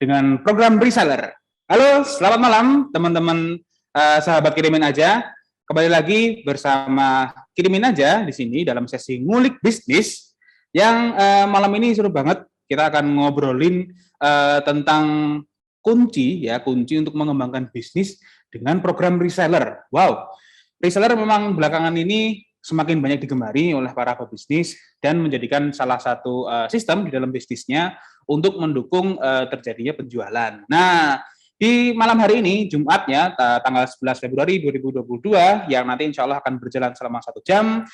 dengan program reseller. Halo, selamat malam teman-teman sahabat Kirimin Aja. Kembali lagi bersama Kirimin Aja di sini dalam sesi ngulik bisnis yang malam ini seru banget. Kita akan ngobrolin tentang kunci untuk mengembangkan bisnis dengan program reseller. Wow, reseller memang belakangan ini semakin banyak digemari oleh para pebisnis dan menjadikan salah satu sistem di dalam bisnisnya untuk mendukung terjadinya penjualan. Nah, di malam hari ini, Jumatnya, tanggal 11 Februari 2022, yang nanti insya Allah akan berjalan selama 1 jam,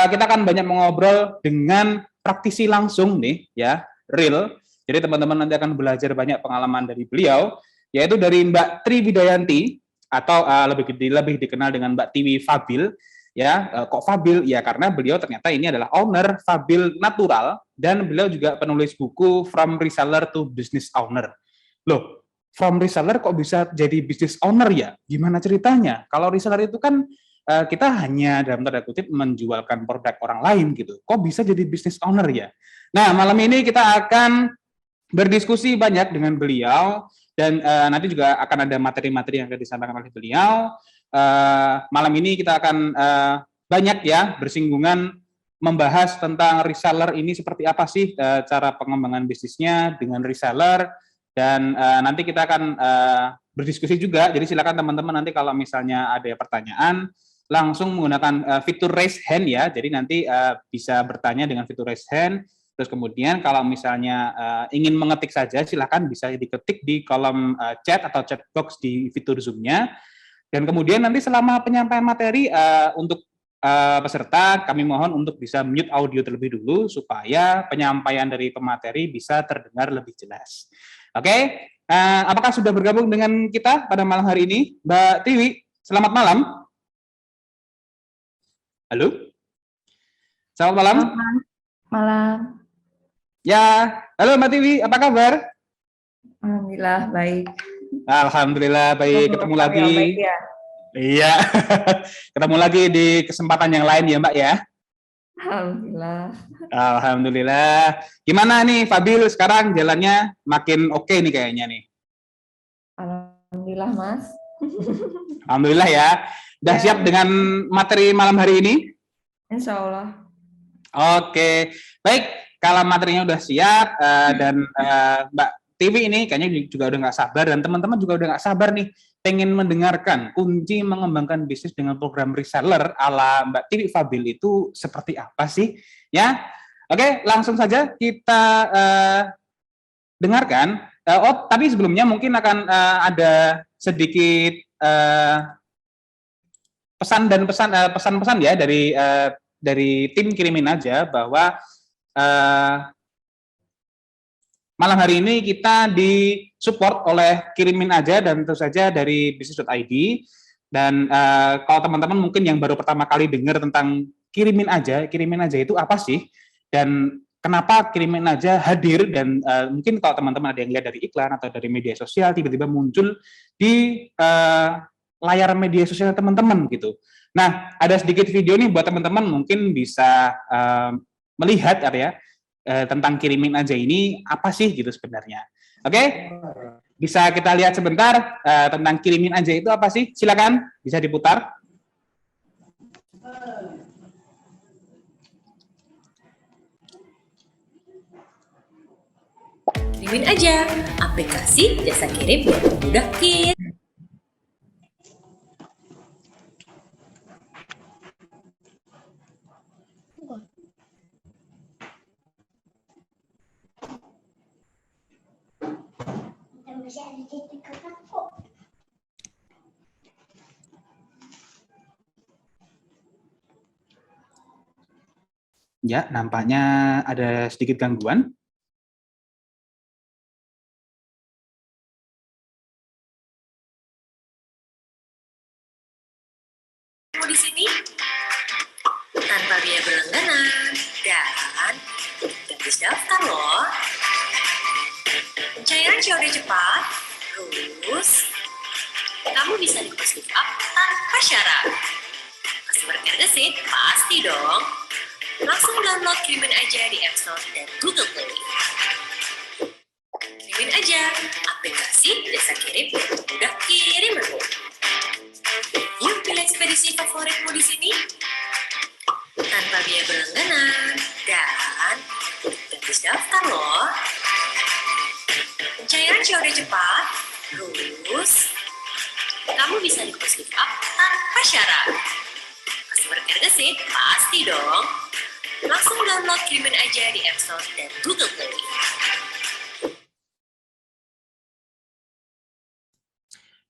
kita akan banyak mengobrol dengan praktisi langsung nih, ya, real. Jadi teman-teman nanti akan belajar banyak pengalaman dari beliau, yaitu dari Mbak Tri Widayanti, atau lebih dikenal dengan Mbak Tiwi Fabil. Ya, kok Fabil? Ya, karena beliau ternyata ini adalah owner Fabil Natural dan beliau juga penulis buku From Reseller to Business Owner. Loh, from reseller kok bisa jadi business owner ya? Gimana ceritanya? Kalau reseller itu kan kita hanya dalam tanda kutip menjualkan produk orang lain gitu. Kok bisa jadi business owner ya? Nah, malam ini kita akan berdiskusi banyak dengan beliau dan nanti juga akan ada materi-materi yang akan disampaikan oleh beliau. Malam ini kita akan banyak ya bersinggungan membahas tentang reseller ini seperti apa sih cara pengembangan bisnisnya dengan reseller, dan nanti kita akan berdiskusi juga. Jadi silakan teman-teman nanti kalau misalnya ada pertanyaan langsung menggunakan fitur raise hand ya. Jadi nanti bisa bertanya dengan fitur raise hand. Terus kemudian kalau misalnya ingin mengetik saja silakan bisa diketik di kolom chat atau chat box di fitur Zoom-nya. Dan kemudian nanti selama penyampaian materi untuk peserta kami mohon untuk bisa mute audio terlebih dulu supaya penyampaian dari pemateri bisa terdengar lebih jelas. Oke, apakah sudah bergabung dengan kita pada malam hari ini, Mbak Tiwi? Selamat malam. Halo, selamat malam. Selamat malam. Ya, halo Mbak Tiwi, apa kabar? Alhamdulillah baik. Alhamdulillah baik, ketemu lagi. Baik, ya. Iya, ketemu lagi di kesempatan yang lain ya Mbak ya. Alhamdulillah. Alhamdulillah. Gimana nih Fabil sekarang jalannya makin oke nih kayaknya nih? Alhamdulillah Mas. Alhamdulillah ya. Udah siap dengan materi malam hari ini? Insya Allah. Oke, baik. Kalau materinya udah siap dan Mbak TV ini kayaknya juga udah nggak sabar dan teman-teman juga udah nggak sabar nih pengen mendengarkan kunci mengembangkan bisnis dengan program reseller ala Mbak Tiwi Fabil itu seperti apa sih? Ya, oke, langsung saja kita dengarkan. Tapi sebelumnya mungkin akan ada sedikit pesan-pesan ya dari tim Kirimin Aja bahwa malam hari ini kita disupport oleh Kirimin Aja dan tentu saja dari bisnis.id. Dan kalau teman-teman mungkin yang baru pertama kali dengar tentang Kirimin Aja itu apa sih? Dan kenapa Kirimin Aja hadir? Dan mungkin kalau teman-teman ada yang lihat dari iklan atau dari media sosial tiba-tiba muncul di layar media sosial teman-teman gitu. Nah, ada sedikit video nih buat teman-teman mungkin bisa melihat ya. Tentang Kirimin Aja ini apa sih gitu sebenarnya. Oke? Bisa kita lihat sebentar tentang Kirimin Aja itu apa sih? Silakan bisa diputar. Kirimin Aja, aplikasi jasa kirim yang mudah kirim. Ya, nampaknya ada sedikit gangguan. Mau di sini tanpa biaya berlangganan dan gratis daftar loh. Pencairan COD cepat, terus kamu bisa deposit up tanpa syarat. Customer care gesit pasti dong. Langsung download Kirimin Aja di App Store dan Google Play. Kirimin Aja. aja aplikasi Jasa Kirim untuk mudah kirimanmu. Yuk pilih ekspedisi favoritmu di sini tanpa biaya berlangganan dan gratis daftar loh. Pencairan COD cepat, terus kamu bisa deposit up tanpa syarat. Customer care gesit pasti dong. Langsung download Kirimin aja di App Store dan Google Play.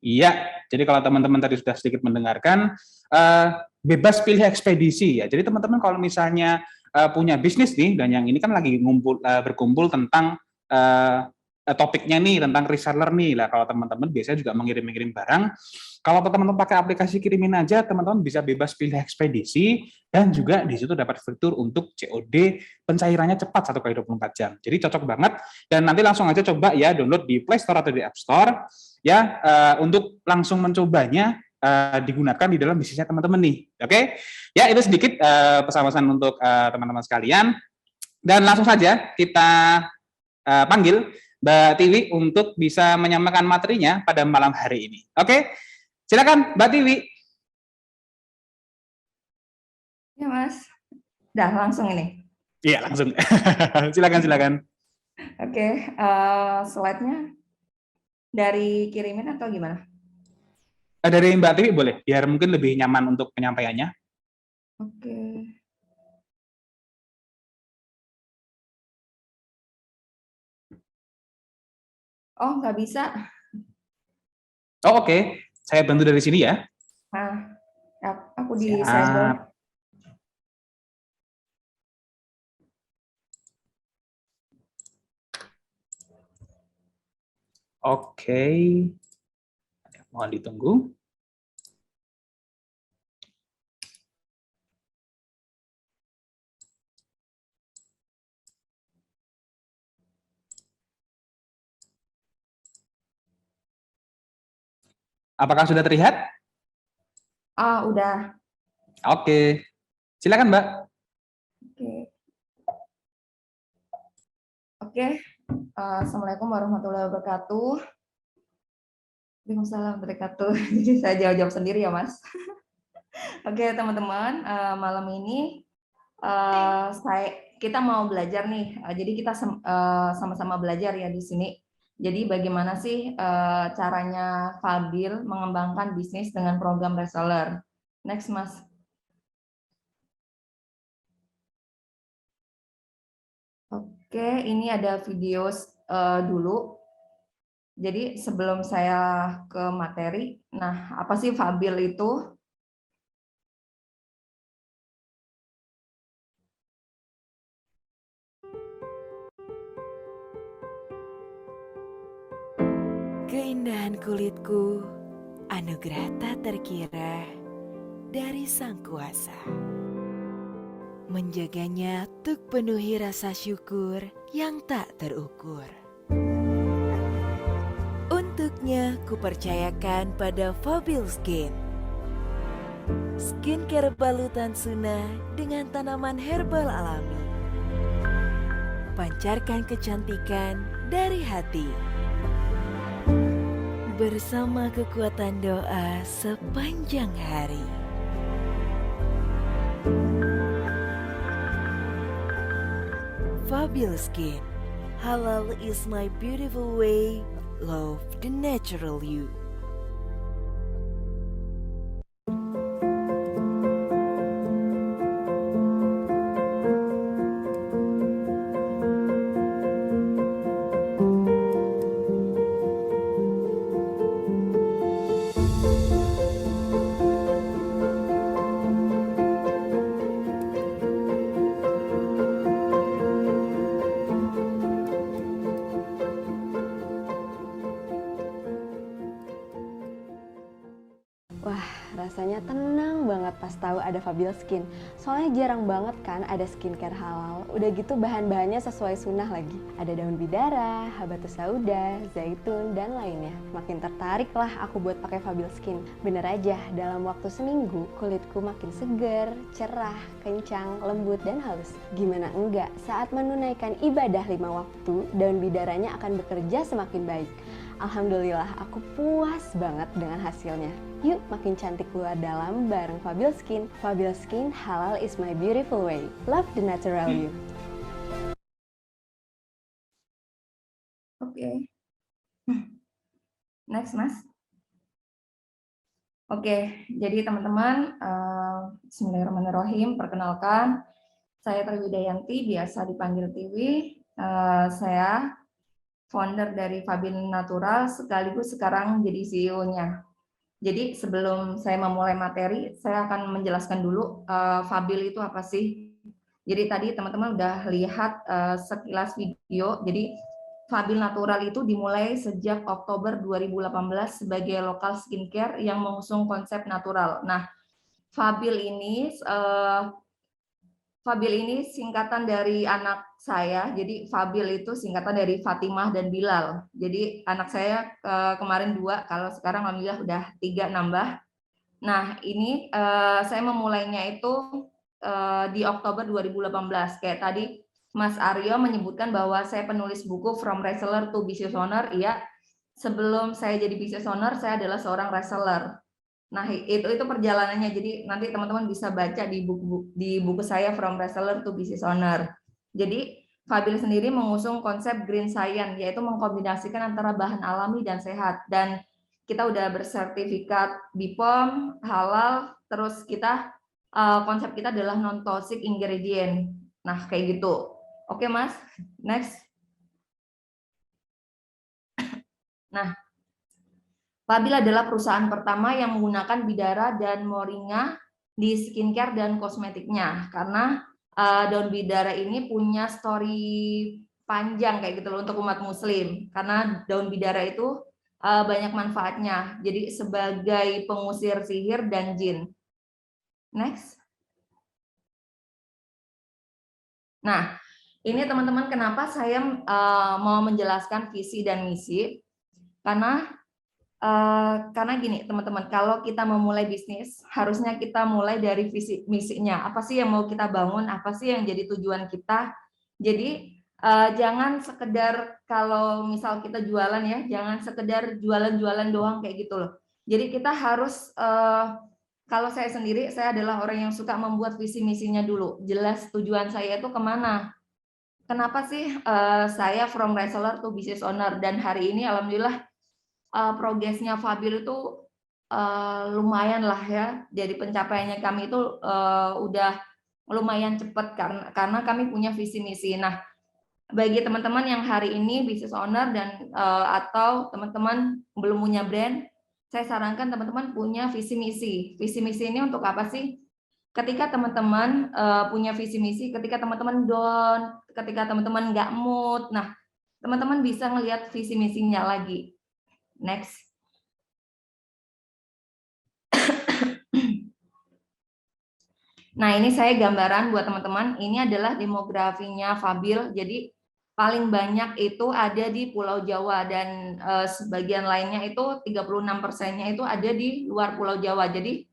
Iya, jadi kalau teman-teman tadi sudah sedikit mendengarkan, bebas pilih ekspedisi ya. Jadi teman-teman kalau misalnya punya bisnis nih, dan yang ini kan lagi berkumpul tentang topiknya nih, tentang reseller nih lah. Kalau teman-teman biasanya juga mengirim-ngirim barang, kalau teman-teman pakai aplikasi Kirimin aja, teman-teman bisa bebas pilih ekspedisi, dan juga di situ dapat fitur untuk COD pencairannya cepat 1x24 jam. Jadi cocok banget, dan nanti langsung aja coba ya download di Play Store atau di App Store, ya untuk langsung mencobanya digunakan di dalam bisnisnya teman-teman nih. Oke? Ya, itu sedikit pesan-pesan untuk teman-teman sekalian. Dan langsung saja kita panggil Mbak Tiwi untuk bisa menyampaikan materinya pada malam hari ini. Oke? Silakan Mbak Tiwi. Ya, Mas. Dah langsung ini. Iya, langsung. Silakan. Oke, slide-nya dari kirimin atau gimana? Dari Mbak Tiwi boleh, biar mungkin lebih nyaman untuk penyampaiannya. Oke. Oh, nggak bisa. Oh, oke. Saya bantu dari sini ya. Nah, aku disable. Oke. Mohon ditunggu. Apakah sudah terlihat? Udah. Oke. Silakan, Mbak. Oke. Assalamualaikum warahmatullahi wabarakatuh. Waalaikumsalam warahmatullahi wabarakatuh. Jadi saya jawab sendiri ya, Mas. Oke, teman-teman, malam ini kita mau belajar nih. Jadi kita sama-sama belajar ya di sini. Jadi bagaimana sih caranya Fadil mengembangkan bisnis dengan program reseller? Next, Mas. Oke, ini ada video dulu. Jadi sebelum saya ke materi, nah apa sih Fadil itu? Keindahan kulitku, anugerah tak terkira dari Sang Kuasa. Menjaganya tuk penuhi rasa syukur yang tak terukur. Untuknya kupercayakan pada Fadil Skin. Skincare balutan sunnah dengan tanaman herbal alami. Pancarkan kecantikan dari hati. Bersama kekuatan doa sepanjang hari. Fadil Skin, halal is my beautiful way, love the natural you. rasanya tenang banget pas tahu ada Fabil Skin. Soalnya jarang banget kan ada skincare halal. Udah gitu bahan-bahannya sesuai sunnah lagi. Ada daun bidara, habatus sauda, zaitun, dan lainnya. Makin tertarik lah aku buat pakai Fabil Skin. Bener aja, dalam waktu seminggu kulitku makin seger, cerah, kencang, lembut, dan halus. Gimana enggak, saat menunaikan ibadah 5 waktu, daun bidaranya akan bekerja semakin baik. Alhamdulillah, aku puas banget dengan hasilnya. Yuk makin cantik luar dalam bareng Fabil Skin. Fabil Skin, halal is my beautiful way. Love the natural you. Oke. Next, Mas. Oke, jadi teman-teman, bismillahirrahmanirrahim. Perkenalkan, saya Tri Widayanti, biasa dipanggil Tiwi. Saya founder dari Fabil Natural, sekaligus sekarang jadi CEO-nya. Jadi sebelum saya memulai materi, saya akan menjelaskan dulu Fabil itu apa sih. Jadi tadi teman-teman udah lihat sekilas video. Jadi Fabil Natural itu dimulai sejak Oktober 2018 sebagai lokal skincare yang mengusung konsep natural. Nah, Fabil ini singkatan dari anak saya. Jadi Fabil itu singkatan dari Fatimah dan Bilal. Jadi anak saya kemarin 2, kalau sekarang alhamdulillah udah 3 nambah. Nah, ini saya memulainya itu di Oktober 2018. Kayak tadi Mas Aryo menyebutkan bahwa saya penulis buku From Reseller to Business Owner. Iya, sebelum saya jadi business owner, saya adalah seorang reseller. Nah, itu perjalanannya. Jadi nanti teman-teman bisa baca di buku saya From Reseller to Business Owner. Jadi Fabil sendiri mengusung konsep green science, yaitu mengkombinasikan antara bahan alami dan sehat. Dan kita udah bersertifikat BPOM, halal, terus kita konsep kita adalah non-toxic ingredient. Nah, kayak gitu. Oke, Mas. Next. Nah, Fabil adalah perusahaan pertama yang menggunakan bidara dan moringa di skincare dan kosmetiknya, karena daun bidara ini punya story panjang kayak gitu loh untuk umat muslim, karena daun bidara itu banyak manfaatnya, jadi sebagai pengusir sihir dan jin. Next. Nah, ini teman-teman kenapa saya mau menjelaskan visi dan misi, karena gini teman-teman, kalau kita memulai bisnis harusnya kita mulai dari visi misinya, apa sih yang mau kita bangun, apa sih yang jadi tujuan kita. Jadi jangan sekedar kalau misal kita jualan ya, jangan sekedar jualan-jualan doang kayak gitu loh. Jadi kita harus kalau saya sendiri, saya adalah orang yang suka membuat visi misinya dulu, jelas tujuan saya itu kemana. Kenapa sih saya from reseller to business owner, dan hari ini alhamdulillah progresnya Fabil itu lumayan lah ya, jadi pencapaiannya kami itu udah lumayan cepat karena kami punya visi misi. Nah, bagi teman-teman yang hari ini business owner dan atau teman-teman belum punya brand, saya sarankan teman-teman punya visi misi. Visi misi ini untuk apa sih? Ketika teman-teman punya visi misi, ketika teman-teman down, ketika teman-teman nggak mood, nah teman-teman bisa ngelihat visi misinya lagi. Next. Nah, ini saya gambaran buat teman-teman. Ini adalah demografinya Fabil. Jadi paling banyak itu ada di Pulau Jawa, dan sebagian lainnya itu 36%-nya itu ada di luar Pulau Jawa. Jadi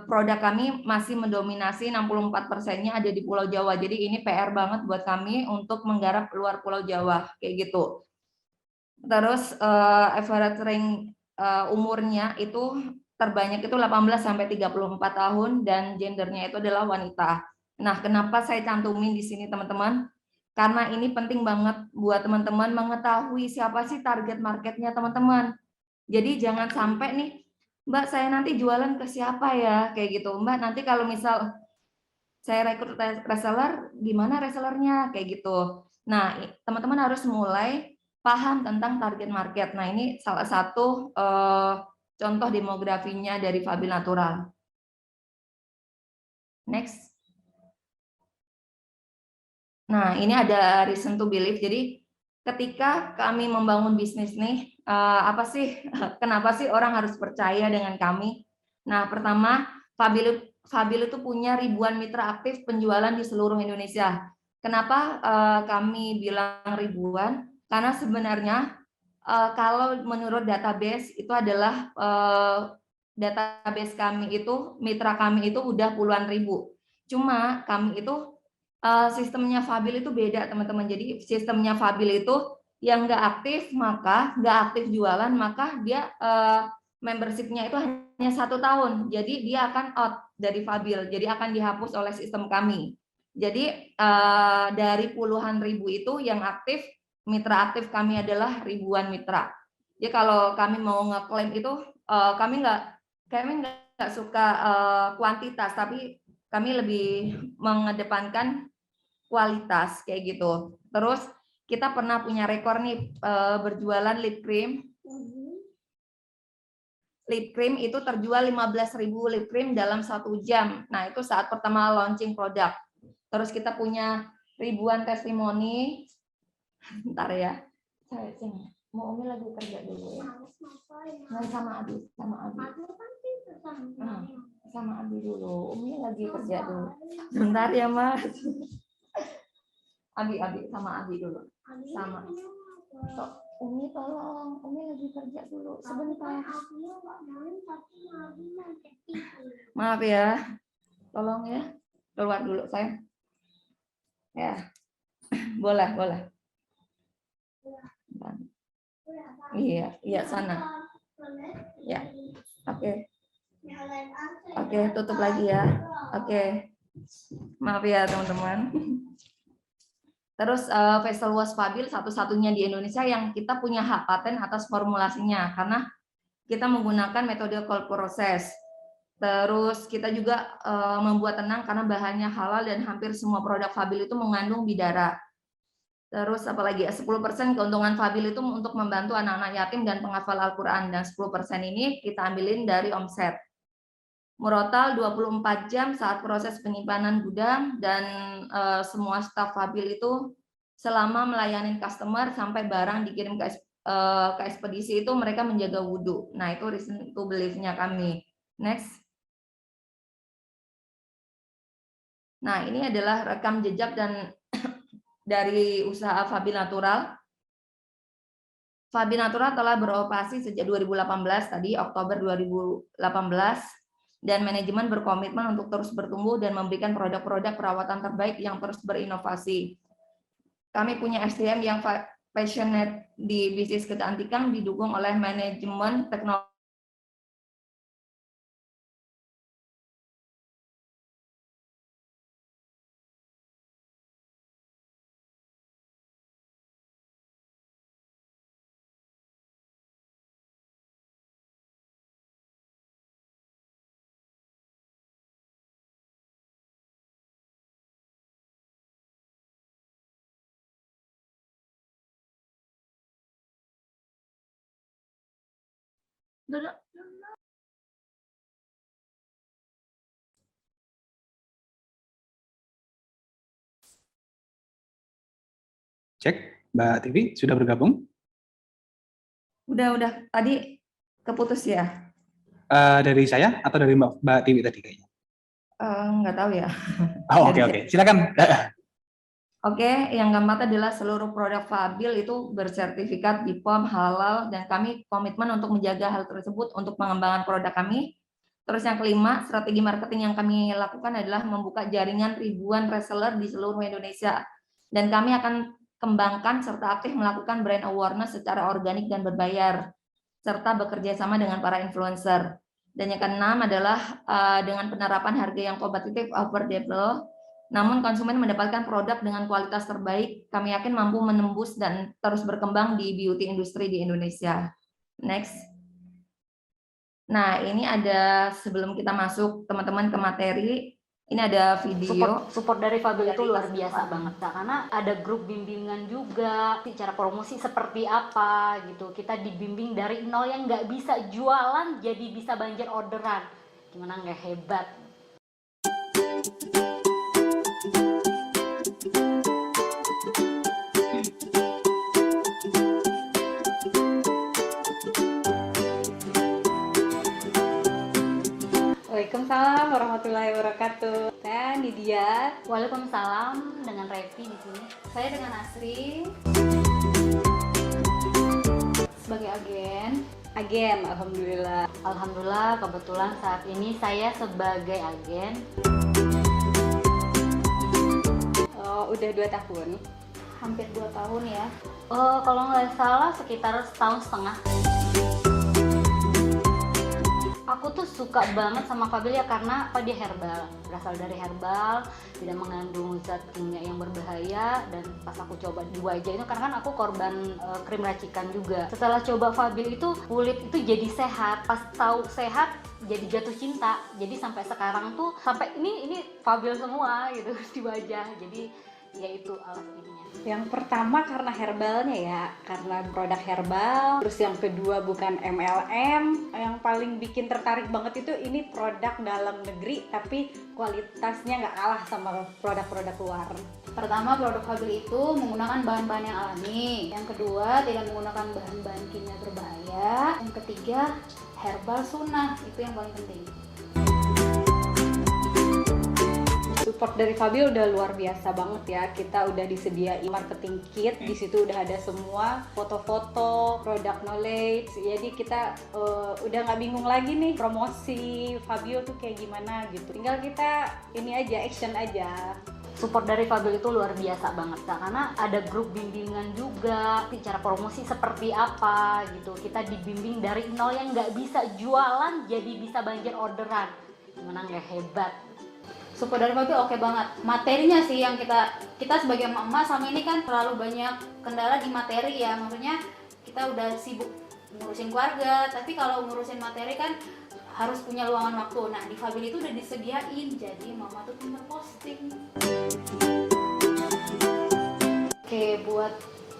produk kami masih mendominasi, 64%-nya ada di Pulau Jawa. Jadi ini PR banget buat kami untuk menggarap luar Pulau Jawa kayak gitu. Terus average range umurnya itu terbanyak itu 18 sampai 34 tahun, dan gendernya itu adalah wanita. Nah, kenapa saya cantumin di sini teman-teman? Karena ini penting banget buat teman-teman mengetahui siapa sih target marketnya teman-teman. Jadi jangan sampai nih, Mbak saya nanti jualan ke siapa ya, kayak gitu. Mbak nanti kalau misal saya rekrut reseller, gimana resellernya, kayak gitu. Nah, teman-teman harus mulai paham tentang target market. Nah, ini salah satu contoh demografinya dari Fabil Natural. Next. Nah, ini ada reason to believe. Jadi, ketika kami membangun bisnis nih, apa sih, kenapa sih orang harus percaya dengan kami? Nah, pertama, Fabil itu punya ribuan mitra aktif penjualan di seluruh Indonesia. Kenapa kami bilang ribuan? Karena sebenarnya kalau menurut database itu adalah database kami itu, mitra kami itu udah puluhan ribu. Cuma kami itu sistemnya Fabil itu beda, teman-teman. Jadi sistemnya Fabil itu yang nggak aktif, maka nggak aktif jualan, maka dia membershipnya itu hanya 1 tahun. Jadi dia akan out dari Fabil, jadi akan dihapus oleh sistem kami. Jadi dari puluhan ribu itu yang aktif, mitra aktif kami adalah ribuan mitra. Jadi kalau kami mau ngeklaim itu, kami nggak suka kuantitas, tapi kami lebih mengedepankan kualitas kayak gitu. Terus kita pernah punya rekor nih berjualan lip cream. Lip cream itu terjual 15.000 lip cream dalam 1 jam. Nah, itu saat pertama launching produk. Terus kita punya ribuan testimoni. Bentar ya. Saya mau Umi lagi kerja dulu ya. Nah, sama Abi. Sama Abi dulu. Umi lagi kerja dulu. Bentar ya, Mas. Abi sama Abi dulu. Sama. Umi tolong, Umi lagi kerja dulu sebentar. Maaf ya, tolong ya, keluar dulu saya. Ya, boleh. Iya sana. Ya, oke, tutup lagi ya. Oke, maaf ya teman-teman. Terus facial wash Fabil satu-satunya di Indonesia yang kita punya hak paten atas formulasinya karena kita menggunakan metode cold process. Terus kita juga membuat tenang karena bahannya halal dan hampir semua produk Fabil itu mengandung bidara. Terus apalagi 10% keuntungan Fabil itu untuk membantu anak-anak yatim dan penghafal Al-Qur'an, dan 10% ini kita ambilin dari omset. Murotal 24 jam saat proses penyimpanan gudang, dan semua staf Fabil itu selama melayani customer sampai barang dikirim ke ekspedisi itu mereka menjaga wudhu. Nah, itu reason to believe-nya kami. Next. Nah, ini adalah rekam jejak dan dari usaha Fabil Natural. Fabil Natural telah beroperasi sejak 2018 tadi, Oktober 2018. Dan manajemen berkomitmen untuk terus bertumbuh dan memberikan produk-produk perawatan terbaik yang terus berinovasi. Kami punya SDM yang passionate di bisnis kecantikan, didukung oleh manajemen teknologi. Cek, Mbak Tivi sudah bergabung? Udah tadi keputus ya? Dari saya atau dari Mbak Tivi tadi kayaknya? Nggak tahu ya. Oh, oke. Silakan. Oke, yang keempat adalah seluruh produk Fabil itu bersertifikat BPOM halal, dan kami komitmen untuk menjaga hal tersebut untuk pengembangan produk kami. Terus yang kelima, strategi marketing yang kami lakukan adalah membuka jaringan ribuan reseller di seluruh Indonesia, dan kami akan kembangkan serta aktif melakukan brand awareness secara organik dan berbayar, serta bekerja sama dengan para influencer. Dan yang keenam adalah dengan penerapan harga yang kompetitif, affordable, namun konsumen mendapatkan produk dengan kualitas terbaik, kami yakin mampu menembus dan terus berkembang di beauty industry di Indonesia. Next. Nah, ini ada sebelum kita masuk teman-teman ke materi, ini ada video. Support dari Fabil itu luar biasa banget, karena ada grup bimbingan juga, cara promosi seperti apa gitu. Kita dibimbing dari nol yang nggak bisa jualan jadi bisa banjir orderan. Gimana nggak hebat? Waalaikumsalam warahmatullahi wabarakatuh. Saya Nidia. Waalaikumsalam, dengan Revi di sini. Saya dengan Asri sebagai agen. Agen, alhamdulillah. Alhamdulillah, kebetulan saat ini saya sebagai agen. Udah 2 tahun. Hampir 2 tahun ya. Kalau nggak salah sekitar setahun setengah. Aku tuh suka banget sama Fabil ya karena apa, dia herbal, berasal dari herbal, tidak mengandung zat kimia yang berbahaya. Dan pas aku coba di wajah itu, karena kan aku korban krim racikan juga. Setelah coba Fabil itu kulit itu jadi sehat. Pas tahu sehat jadi jatuh cinta. Jadi sampai sekarang tuh sampai ini Fabil semua gitu di wajah. Jadi ya itu alasannya. Yang pertama karena herbalnya ya, karena produk herbal. Terus yang kedua bukan MLM. Yang paling bikin tertarik banget itu ini produk dalam negeri tapi kualitasnya nggak kalah sama produk-produk luar. Pertama, produk Fabil itu menggunakan bahan-bahan yang alami. Yang kedua, tidak menggunakan bahan-bahan kimia berbahaya. Yang ketiga, herbal sunnah, itu yang paling penting. Support dari Fabil udah luar biasa banget ya. Kita udah disediain marketing kit, di situ udah ada semua foto-foto, product knowledge. Jadi kita udah nggak bingung lagi nih promosi Fabil tuh kayak gimana gitu. Tinggal kita ini aja, action aja. Support dari Fabil itu luar biasa banget karena ada grup bimbingan juga, cara promosi seperti apa gitu. Kita dibimbing dari nol, yang nggak bisa jualan jadi bisa banjir orderan. Gimana nggak hebat? Support dari Fabil oke banget. Materinya sih yang kita sebagai emak-emak sama ini kan terlalu banyak kendala di materi ya. Maksudnya kita udah sibuk ngurusin keluarga, tapi kalau ngurusin materi kan harus punya luangan waktu. Nah, di Fabil itu udah disediain, jadi mama tuh tinggal posting. Oke, buat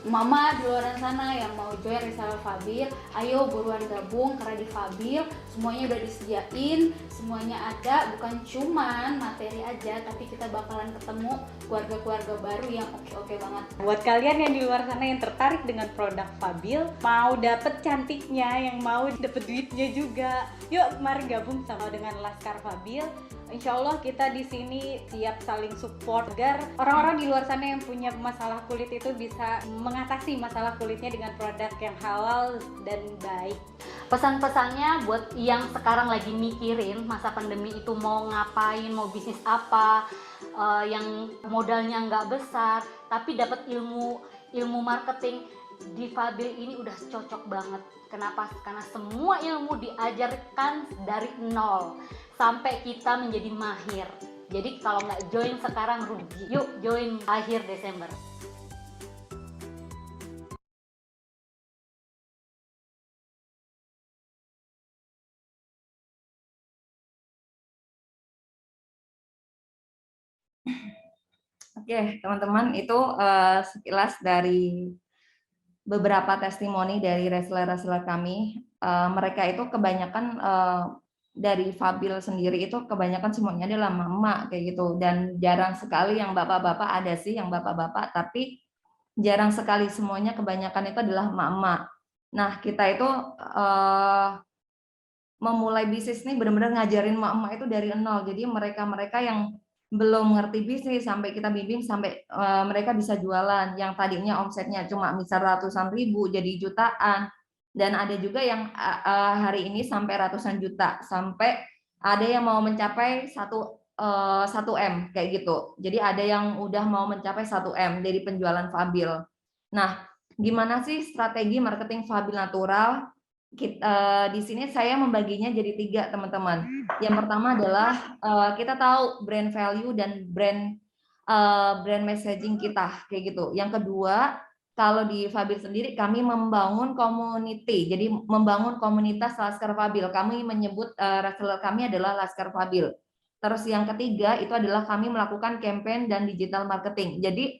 mama di luar sana yang mau join reseller Fabil, ayo buruan gabung karena di Fabil semuanya udah disediain, semuanya ada, bukan cuman materi aja, tapi kita bakalan ketemu keluarga-keluarga baru yang oke-oke banget. Buat kalian yang di luar sana yang tertarik dengan produk Fabil, mau dapet cantiknya, yang mau dapet duitnya juga, yuk mari gabung sama dengan Laskar Fabil. Insya Allah kita di sini siap saling support agar orang-orang di luar sana yang punya masalah kulit itu bisa mengatasi masalah kulitnya dengan produk yang halal dan baik. Pesan-pesannya buat yang sekarang lagi mikirin masa pandemi itu mau ngapain, mau bisnis apa, yang modalnya nggak besar tapi dapat ilmu marketing, di Fabil ini udah cocok banget. Kenapa? Karena semua ilmu diajarkan dari nol sampai kita menjadi mahir. Jadi kalau nggak join sekarang rugi. Yuk join akhir Desember. Oke, teman-teman, itu sekilas dari beberapa testimoni dari reseller-reseller kami. Mereka itu kebanyakan dari Fabil sendiri itu kebanyakan semuanya adalah mama kayak gitu, dan jarang sekali yang bapak-bapak. Ada sih yang bapak-bapak, tapi jarang sekali, semuanya kebanyakan itu adalah mama. Nah, kita itu memulai bisnis nih benar-benar ngajarin mama itu dari nol. Jadi mereka-mereka yang belum ngerti bisnis sampai kita bimbing sampai mereka bisa jualan, yang tadinya omsetnya cuma misal ratusan ribu jadi jutaan, dan ada juga yang hari ini sampai ratusan juta, sampai ada yang mau mencapai 1M kayak gitu. Jadi ada yang udah mau mencapai 1M dari penjualan Fabil. Nah, gimana sih strategi marketing Fabil natural? Di sini saya membaginya jadi 3, teman-teman. Yang pertama adalah kita tahu brand value dan brand messaging kita kayak gitu. Yang kedua, kalau di Fabil sendiri kami membangun community, jadi membangun komunitas Laskar Fabil. Kami menyebut reseller kami adalah Laskar Fabil. Terus yang ketiga itu adalah kami melakukan campaign dan digital marketing. Jadi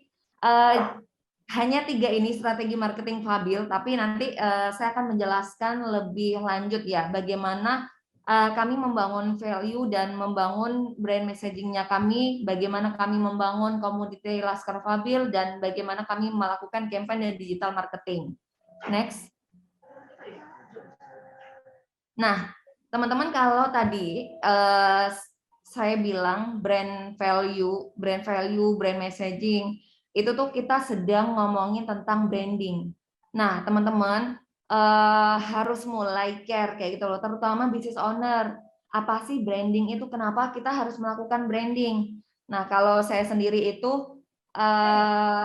hanya 3 ini strategi marketing Fabil, tapi nanti saya akan menjelaskan lebih lanjut ya bagaimana kami membangun value dan membangun brand messaging-nya kami, bagaimana kami membangun community Laskar Fabil, dan bagaimana kami melakukan campaign dan digital marketing. Next. Nah, teman-teman kalau tadi saya bilang brand value, brand messaging, itu tuh kita sedang ngomongin tentang branding. Nah, teman-teman harus mulai care kayak gitu loh, terutama business owner. Apa sih branding itu? Kenapa kita harus melakukan branding? Nah, kalau saya sendiri itu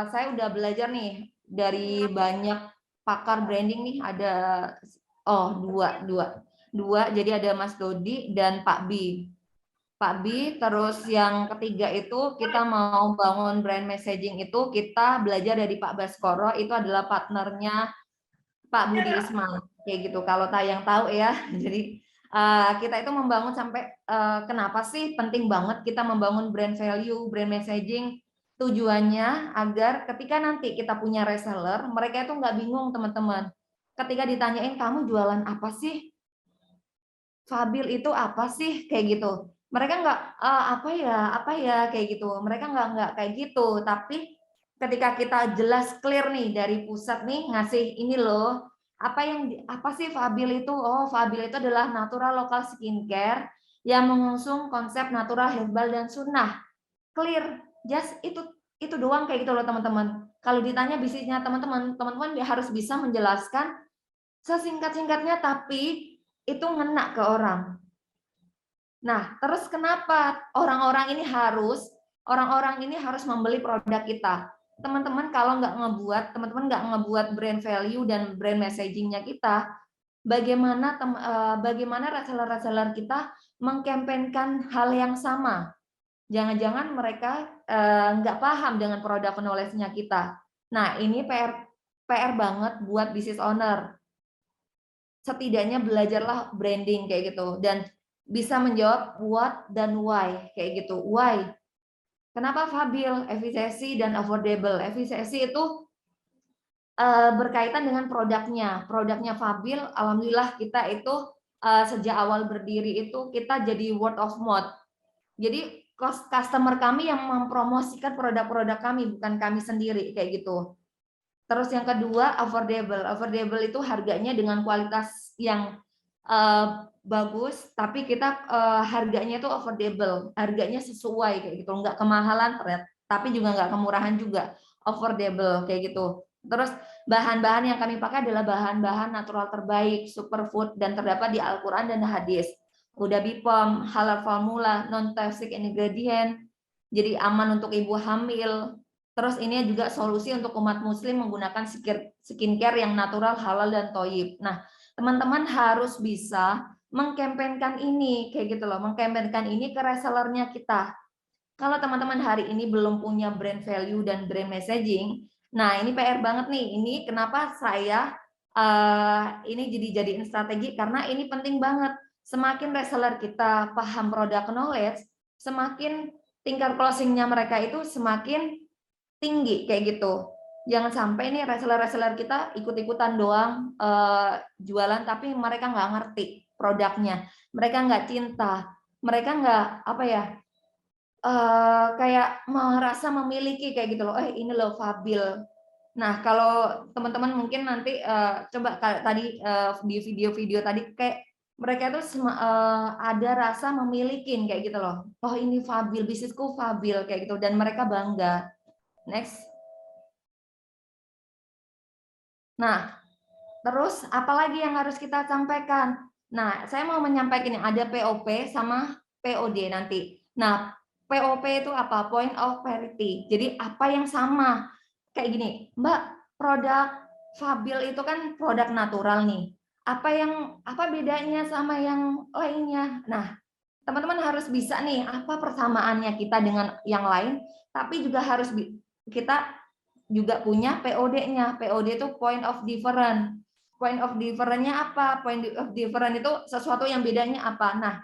saya udah belajar nih dari banyak pakar branding nih, ada dua, jadi ada Mas Dodi dan Pak Bi. Pak Bi, terus yang ketiga itu kita mau bangun brand messaging itu kita belajar dari Pak Baskoro, itu adalah partnernya Pak Budi Ismail, kayak gitu. Kalau tayang tahu ya, jadi kita itu membangun sampai kenapa sih penting banget kita membangun brand value, brand messaging, tujuannya agar ketika nanti kita punya reseller, mereka itu nggak bingung teman-teman. Ketika ditanyain kamu jualan apa sih? Fabil itu apa sih? Kayak gitu. Mereka nggak apa ya kayak gitu. Mereka nggak kayak gitu. Tapi ketika kita jelas clear nih dari pusat nih ngasih ini loh, apa sih Fabil itu? Oh, Fabil itu adalah natural local skincare yang mengusung konsep natural, herbal dan sunnah. Clear, just itu doang kayak gitu loh teman-teman. Kalau ditanya bisnisnya teman-teman harus bisa menjelaskan sesingkat-singkatnya tapi itu ngena ke orang. Nah, terus kenapa orang-orang ini harus membeli produk kita? Teman-teman kalau teman-teman nggak ngebuat brand value dan brand messagingnya kita, bagaimana reseller-reseller kita mengkampanyekan hal yang sama? Jangan-jangan mereka nggak paham dengan produk knowledge-nya kita. Nah, ini PR banget buat business owner. Setidaknya belajarlah branding kayak gitu dan bisa menjawab what dan why kayak gitu. Why? Kenapa Fabil? Efisiensi dan affordable. Efisiensi itu berkaitan dengan produknya. Produknya Fabil, alhamdulillah kita itu sejak awal berdiri itu kita jadi word of mouth. Jadi customer kami yang mempromosikan produk-produk kami, bukan kami sendiri kayak gitu. Terus yang kedua affordable. Affordable itu harganya dengan kualitas yang bagus, tapi kita harganya itu affordable, harganya sesuai kayak gitu, nggak kemahalan, tapi juga nggak kemurahan juga, affordable kayak gitu. Terus bahan-bahan yang kami pakai adalah bahan-bahan natural terbaik, superfood dan terdapat di Al-Quran dan hadis. Udah BPOM, halal formula, non toxic ingredient, jadi aman untuk ibu hamil. Terus ini juga solusi untuk umat muslim menggunakan skincare yang natural, halal dan thayyib. Nah, teman-teman harus bisa mengkampanyekan ini kayak gitu loh, mengkampanyekan ini ke resellernya kita. Kalau teman-teman hari ini belum punya brand value dan brand messaging, nah ini PR banget nih. Ini kenapa saya ini jadiin strategi karena ini penting banget. Semakin reseller kita paham produk knowledge, semakin tingkat closingnya mereka itu semakin tinggi kayak gitu. Jangan sampai nih reseller-reseller kita ikut-ikutan doang jualan tapi mereka nggak ngerti produknya, mereka nggak cinta, mereka nggak kayak merasa memiliki kayak gitu loh. Ini loh Fabil. Nah kalau teman-teman mungkin nanti coba tadi di video-video tadi kayak mereka tuh ada rasa memiliki kayak gitu loh. Oh ini Fabil, bisnisku Fabil kayak gitu dan mereka bangga. Next. Nah, terus apalagi yang harus kita sampaikan? Nah, saya mau menyampaikan yang ada POP sama POD nanti. Nah, POP itu apa? Point of parity. Jadi apa yang sama? Kayak gini, Mbak, produk Fabil itu kan produk natural nih. Apa bedanya sama yang lainnya? Nah, teman-teman harus bisa nih apa persamaannya kita dengan yang lain, tapi juga harus kita juga punya POD-nya. POD itu point of difference. Point of difference-nya apa? Point of difference itu sesuatu yang bedanya apa? Nah,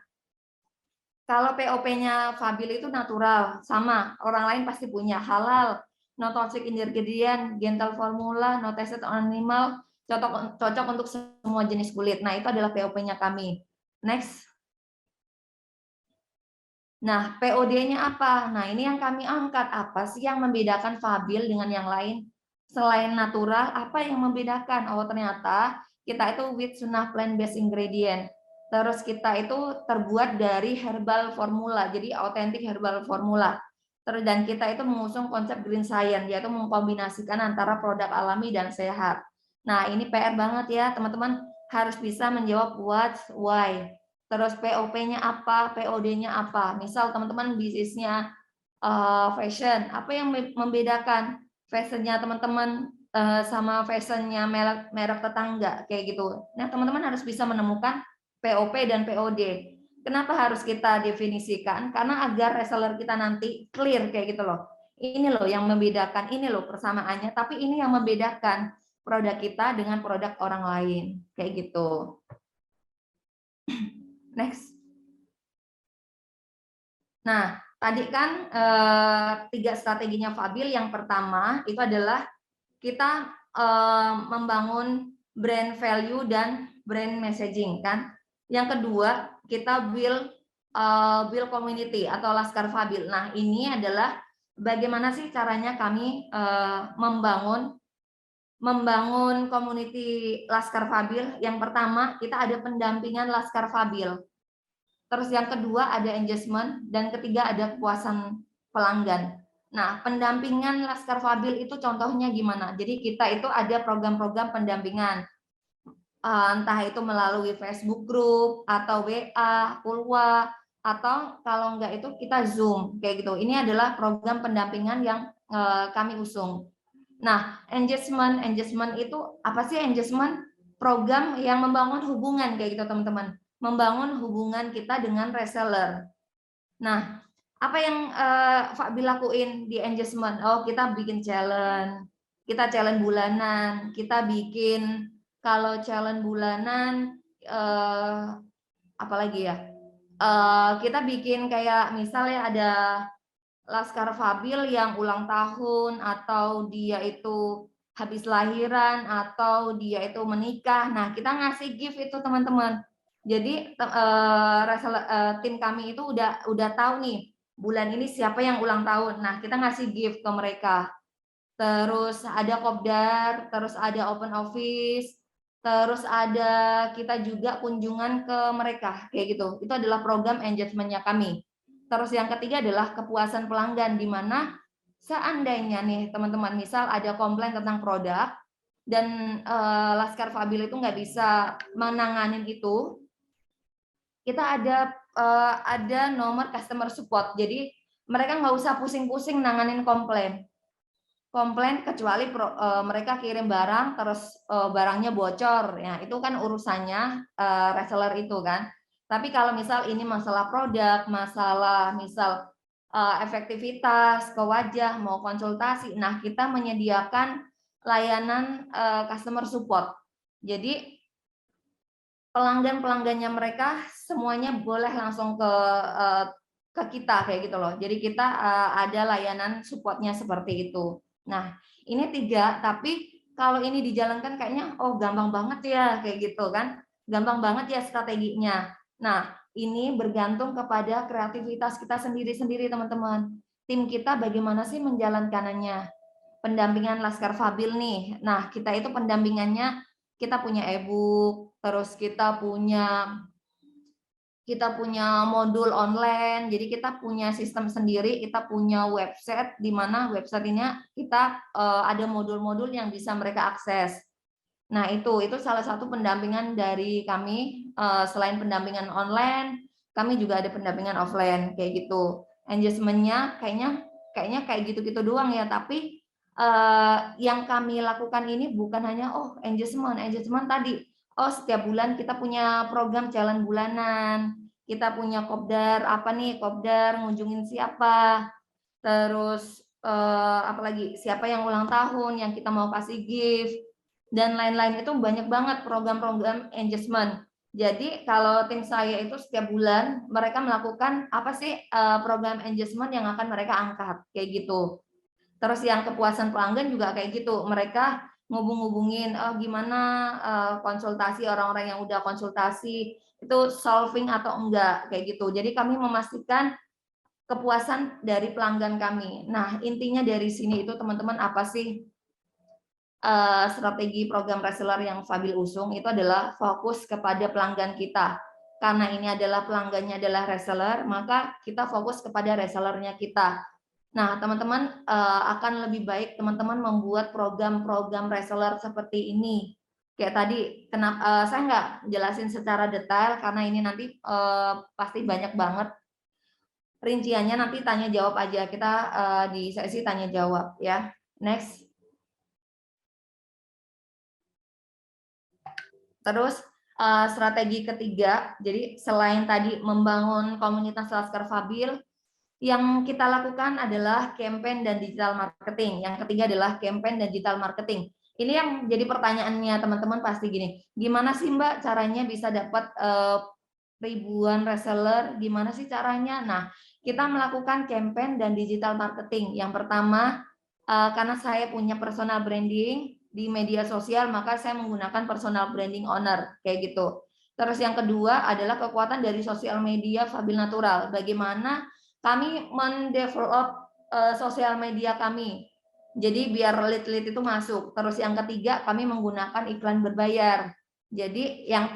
kalau POP-nya Fabil itu natural, sama. Orang lain pasti punya halal, no toxic ingredient, gentle formula, no tested on animal, cocok untuk semua jenis kulit. Nah, itu adalah POP-nya kami. Next. Nah, POD-nya apa? Nah, ini yang kami angkat. Apa sih yang membedakan Fabil dengan yang lain? Selain natural, apa yang membedakan? Oh, ternyata kita itu with sunnah plant-based ingredient. Terus kita itu terbuat dari herbal formula, jadi autentik herbal formula. Terus dan kita itu mengusung konsep green science, yaitu mengkombinasikan antara produk alami dan sehat. Nah, ini PR banget ya, teman-teman harus bisa menjawab what, why. Terus POP-nya apa, POD-nya apa. Misal teman-teman bisnisnya fashion, apa yang membedakan fashionnya teman-teman sama fashionnya merek tetangga kayak gitu. Nah, teman-teman harus bisa menemukan POP dan POD. Kenapa harus kita definisikan? Karena agar reseller kita nanti clear kayak gitu loh. Ini loh yang membedakan, ini loh persamaannya, tapi ini yang membedakan produk kita dengan produk orang lain kayak gitu. Next. Nah, tadi kan 3 strateginya Fabil. Yang pertama itu adalah kita membangun brand value dan brand messaging kan. Yang kedua kita build community atau Laskar Fabil. Nah, ini adalah bagaimana sih caranya kami membangun community Laskar Fabil. Yang pertama kita ada pendampingan Laskar Fabil. Terus yang kedua ada engagement, dan ketiga ada kepuasan pelanggan. Nah, pendampingan Laskar Fabil itu contohnya gimana? Jadi kita itu ada program-program pendampingan, entah itu melalui Facebook Group, atau WA, Pulwa, atau kalau enggak itu kita Zoom, kayak gitu. Ini adalah program pendampingan yang kami usung. Nah, engagement itu apa sih engagement? Program yang membangun hubungan kayak gitu teman-teman. Membangun hubungan kita dengan reseller. Nah, apa yang Fabil lakuin di engagement? Oh, kita bikin challenge, kita challenge bulanan, kita bikin kalau challenge bulanan, apalagi ya? Kita bikin kayak misalnya ada Laskar Fabil yang ulang tahun, atau dia itu habis lahiran, atau dia itu menikah. Nah, kita ngasih gift itu teman-teman. Jadi tim kami itu udah tahu nih bulan ini siapa yang ulang tahun. Nah, kita ngasih gift ke mereka. Terus ada kopdar, terus ada open office, terus ada kita juga kunjungan ke mereka kayak gitu. Itu adalah program engagement-nya kami. Terus yang ketiga adalah kepuasan pelanggan, di mana seandainya nih teman-teman misal ada komplain tentang produk dan Laskar Fabil itu nggak bisa menanganin itu, kita ada nomor customer support. Jadi mereka nggak usah pusing-pusing nanganin komplain kecuali mereka kirim barang terus barangnya bocor, ya itu kan urusannya reseller itu kan. Tapi kalau misal ini masalah produk, masalah misal efektivitas ke wajah, mau konsultasi, nah kita menyediakan layanan customer support. Jadi pelanggannya mereka semuanya boleh langsung ke kita kayak gitu loh. Jadi kita ada layanan supportnya seperti itu. Nah, ini 3, tapi kalau ini dijalankan kayaknya oh gampang banget ya kayak gitu kan. Gampang banget ya strateginya. Nah, ini bergantung kepada kreativitas kita sendiri-sendiri teman-teman. Tim kita bagaimana sih menjalankannya? Pendampingan Laskar Fabil nih. Nah, kita itu pendampingannya kita punya e-book, terus kita punya modul online, jadi kita punya sistem sendiri, kita punya website di mana website ini kita ada modul-modul yang bisa mereka akses. Nah, itu salah satu pendampingan dari kami. Selain pendampingan online, kami juga ada pendampingan offline kayak gitu. Engagement-nya kayaknya kayak gitu-gitu doang ya, tapi yang kami lakukan ini bukan hanya engagement tadi. Oh, setiap bulan kita punya program challenge bulanan, kita punya kopdar, apa nih kopdar, ngunjungin siapa, terus apalagi siapa yang ulang tahun, yang kita mau kasih gift, dan lain-lain. Itu banyak banget program-program engagement. Jadi kalau tim saya itu setiap bulan mereka melakukan apa sih program engagement yang akan mereka angkat kayak gitu. Terus yang kepuasan pelanggan juga kayak gitu, mereka ngubungin gimana konsultasi orang-orang yang udah konsultasi itu solving atau enggak kayak gitu. Jadi kami memastikan kepuasan dari pelanggan kami. Nah, intinya dari sini itu teman-teman apa sih strategi program reseller yang Fabil usung itu adalah fokus kepada pelanggan kita. karena ini adalah pelanggannya adalah reseller, maka kita fokus kepada resellernya kita. Nah, teman-teman akan lebih baik teman-teman membuat program-program reseller seperti ini. Kayak tadi, saya nggak jelasin secara detail karena ini nanti pasti banyak banget rinciannya, nanti tanya jawab aja, kita di sesi tanya jawab ya. Next. Terus strategi ketiga, jadi selain tadi membangun komunitas Laskar Fabil, yang kita lakukan adalah campaign dan digital marketing. Yang ketiga adalah campaign dan digital marketing. Ini yang jadi pertanyaannya teman-teman pasti gini, gimana sih Mbak caranya bisa dapat ribuan reseller, gimana sih caranya? Nah, kita melakukan campaign dan digital marketing. Yang pertama, karena saya punya personal branding di media sosial, maka saya menggunakan personal branding owner, kayak gitu. Terus yang kedua adalah kekuatan dari sosial media Fabil Natural. Bagaimana kami mendevelop sosial media kami. Jadi biar lead-lead itu masuk. Terus yang ketiga, kami menggunakan iklan berbayar. Jadi yang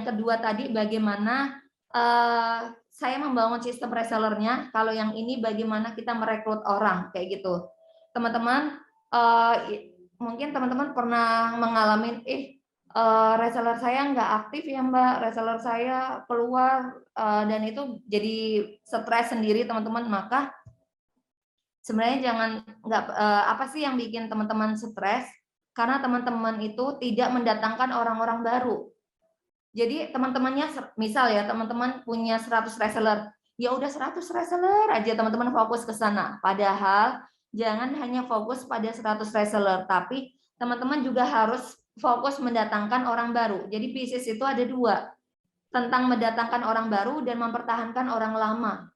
kedua tadi bagaimana saya membangun sistem resellernya. Kalau yang ini bagaimana kita merekrut orang, kayak gitu. Teman-teman, mungkin teman-teman pernah mengalami, reseller saya nggak aktif ya Mbak, reseller saya keluar, dan itu jadi stres sendiri teman-teman. Maka sebenarnya apa sih yang bikin teman-teman stres? Karena teman-teman itu tidak mendatangkan orang-orang baru. Jadi teman-temannya, misal ya teman-teman punya 100 reseller, ya udah 100 reseller aja teman-teman fokus ke sana. Padahal jangan hanya fokus pada 100 reseller, tapi teman-teman juga harus fokus mendatangkan orang baru. Jadi bisnis itu ada dua, tentang mendatangkan orang baru dan mempertahankan orang lama.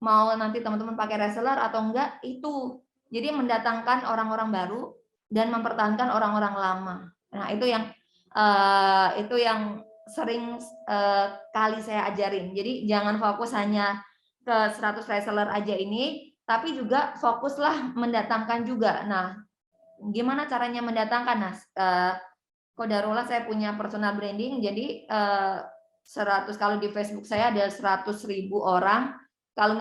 Mau nanti teman-teman pakai reseller atau enggak, itu. Jadi mendatangkan orang-orang baru dan mempertahankan orang-orang lama. Nah, itu yang sering kali saya ajarin. Jadi jangan fokus hanya ke 100 reseller aja ini, tapi juga fokuslah mendatangkan juga. Nah, gimana caranya mendatangkan? Nah, Kodarullah saya punya personal branding, jadi 100, kalau di Facebook saya ada 100.000 orang. Kalau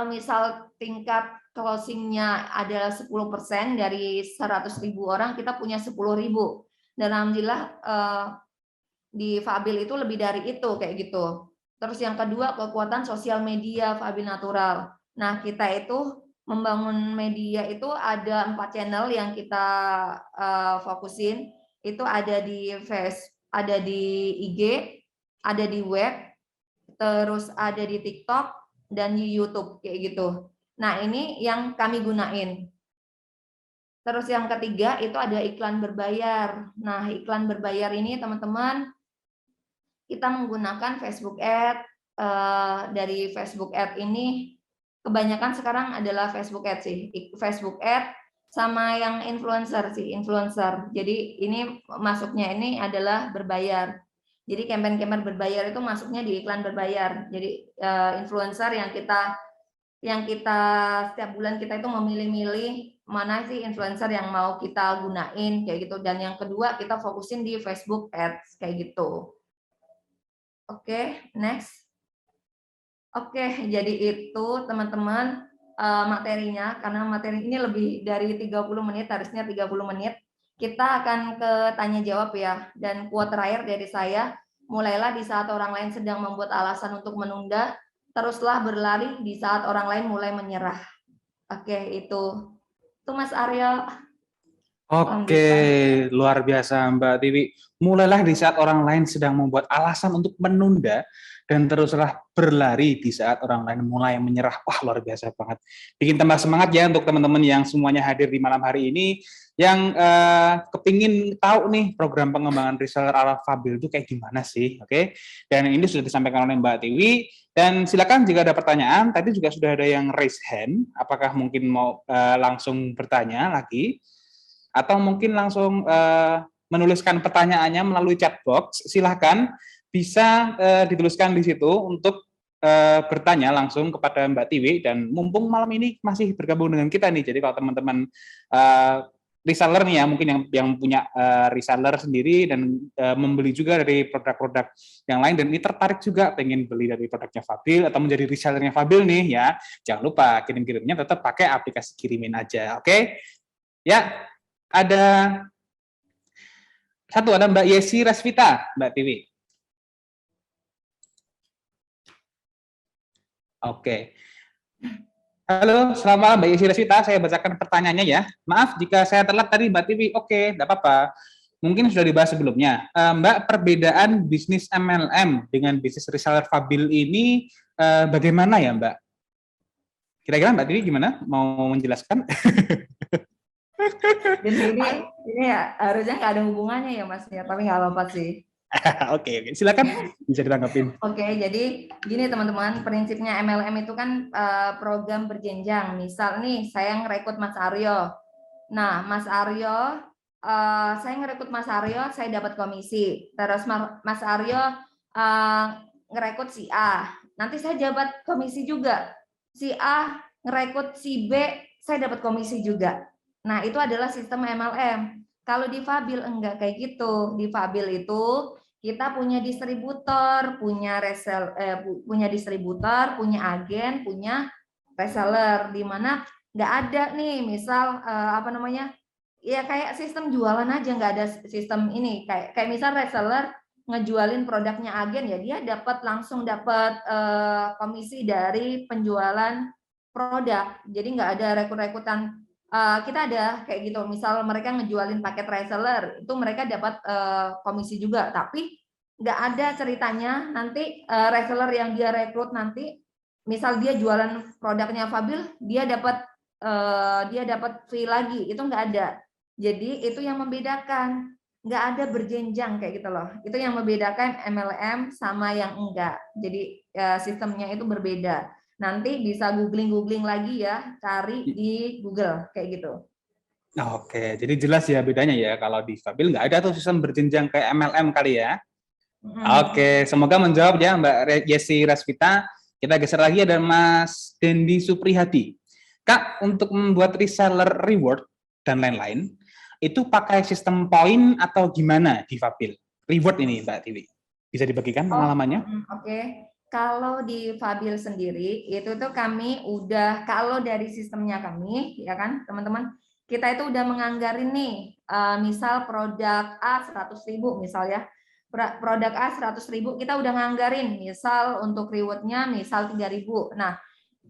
misal tingkat closingnya adalah 10% dari 100.000 orang, kita punya 10.000. Dan alhamdulillah di Fabil itu lebih dari itu, kayak gitu. Terus yang kedua, kekuatan sosial media Fabil Natural. Nah, kita itu membangun media itu ada 4 channel yang kita fokusin. Itu ada di ada di IG, ada di web, terus ada di TikTok dan di YouTube, kayak gitu. Nah, ini yang kami gunain. Terus yang ketiga itu ada iklan berbayar. Nah, iklan berbayar ini teman-teman, kita menggunakan Facebook Ad. Dari Facebook Ad ini kebanyakan sekarang adalah Facebook Ad sih. Facebook Ad sama yang influencer sih, influencer. Jadi ini masuknya ini adalah berbayar. Jadi campaign-campaign berbayar itu masuknya di iklan berbayar. Jadi influencer yang kita setiap bulan kita itu memilih-milih mana sih influencer yang mau kita gunain, kayak gitu. Dan yang kedua kita fokusin di Facebook Ads, kayak gitu. Oke, next. Oke, jadi itu teman-teman materinya, karena materi ini lebih dari 30 menit, harusnya 30 menit. Kita akan ke tanya jawab ya. Dan quote terakhir dari saya, mulailah di saat orang lain sedang membuat alasan untuk menunda, teruslah berlari di saat orang lain mulai menyerah. Oke, itu Mas Aryo. Oke, luar biasa Mbak Tiwi. Mulailah di saat orang lain sedang membuat alasan untuk menunda, dan teruslah berlari di saat orang lain mulai menyerah. Wah, luar biasa banget. Bikin tambah semangat ya untuk teman-teman yang semuanya hadir di malam hari ini, yang kepingin tahu nih program pengembangan reseller ala Fabil itu kayak gimana sih, oke? Dan ini sudah disampaikan oleh Mbak Tiwi. Dan silakan jika ada pertanyaan, tadi juga sudah ada yang raise hand, apakah mungkin mau langsung bertanya lagi, atau mungkin langsung menuliskan pertanyaannya melalui chat box, silahkan bisa dituliskan di situ untuk bertanya langsung kepada Mbak Tiwi. Dan mumpung malam ini masih bergabung dengan kita nih, jadi kalau teman-teman reseller nih ya, mungkin yang punya reseller sendiri dan membeli juga dari produk-produk yang lain dan ini tertarik juga pengen beli dari produknya Fabil atau menjadi resellernya Fabil nih ya, jangan lupa kirim-kirimnya tetap pakai aplikasi Kirimin Aja, oke? Ya, ada Mbak Yesi Rasvita, Mbak Tiwi. Oke. Halo, selamat malam Mbak Yesi Rasvita. Saya bacakan pertanyaannya ya. Maaf jika saya telat tadi Mbak Tiwi. Oke, tidak apa-apa. Mungkin sudah dibahas sebelumnya. Mbak, perbedaan bisnis MLM dengan bisnis reseller Fabil ini bagaimana ya Mbak? Kira-kira Mbak Tiwi gimana? Mau menjelaskan? Jadi ini ya, harusnya nggak ada hubungannya ya Mas ya, tapi nggak apa-apa sih. Oke, silakan bisa ditanggapin. Oke, jadi gini teman-teman, prinsipnya MLM itu kan program berjenjang. Misal nih, saya ngerekrut Mas Aryo. Nah, Mas Aryo, saya ngerekrut Mas Aryo, saya dapat komisi. Terus Mas Aryo ngerekrut si A, nanti saya dapat komisi juga. Si A ngerekrut si B, saya dapat komisi juga. Nah, itu adalah sistem MLM. Kalau di Fabil enggak kayak gitu. Di Fabil itu kita punya distributor, punya distributor, punya agen, punya reseller, di mana nggak ada nih, misal ya kayak sistem jualan aja, nggak ada sistem ini. Kayak misal reseller ngejualin produknya agen, ya dia langsung dapat komisi dari penjualan produk. Jadi nggak ada rekrut-rekrutan. Kita ada kayak gitu, misal mereka ngejualin paket reseller, itu mereka dapat komisi juga, tapi nggak ada ceritanya nanti reseller yang dia rekrut nanti, misal dia jualan produknya Fabil, dia dapat fee lagi, itu nggak ada. Jadi itu yang membedakan, nggak ada berjenjang kayak gitu loh. Itu yang membedakan MLM sama yang enggak. Jadi sistemnya itu berbeda. Nanti bisa googling lagi ya, cari di Google kayak gitu. Oke, jadi jelas ya bedanya ya. Kalau di Fabil nggak ada tuh sistem berjenjang kayak MLM kali ya. Oke, semoga menjawab ya Mbak Yesi Rasvita. Kita geser lagi ada Mas Dendi Suprihadi. Kak, untuk membuat reseller reward dan lain-lain, itu pakai sistem poin atau gimana di Fabil? Reward ini Mbak Tiwi. Bisa dibagikan pengalamannya? Oke. Kalau di Fabil sendiri, itu tuh kami udah, kalau dari sistemnya kami, ya kan teman-teman, kita itu udah menganggarin nih, misal produk A 100.000 misal ya, produk A 100.000 kita udah nganggarin, misal untuk rewardnya misal 3.000. Nah,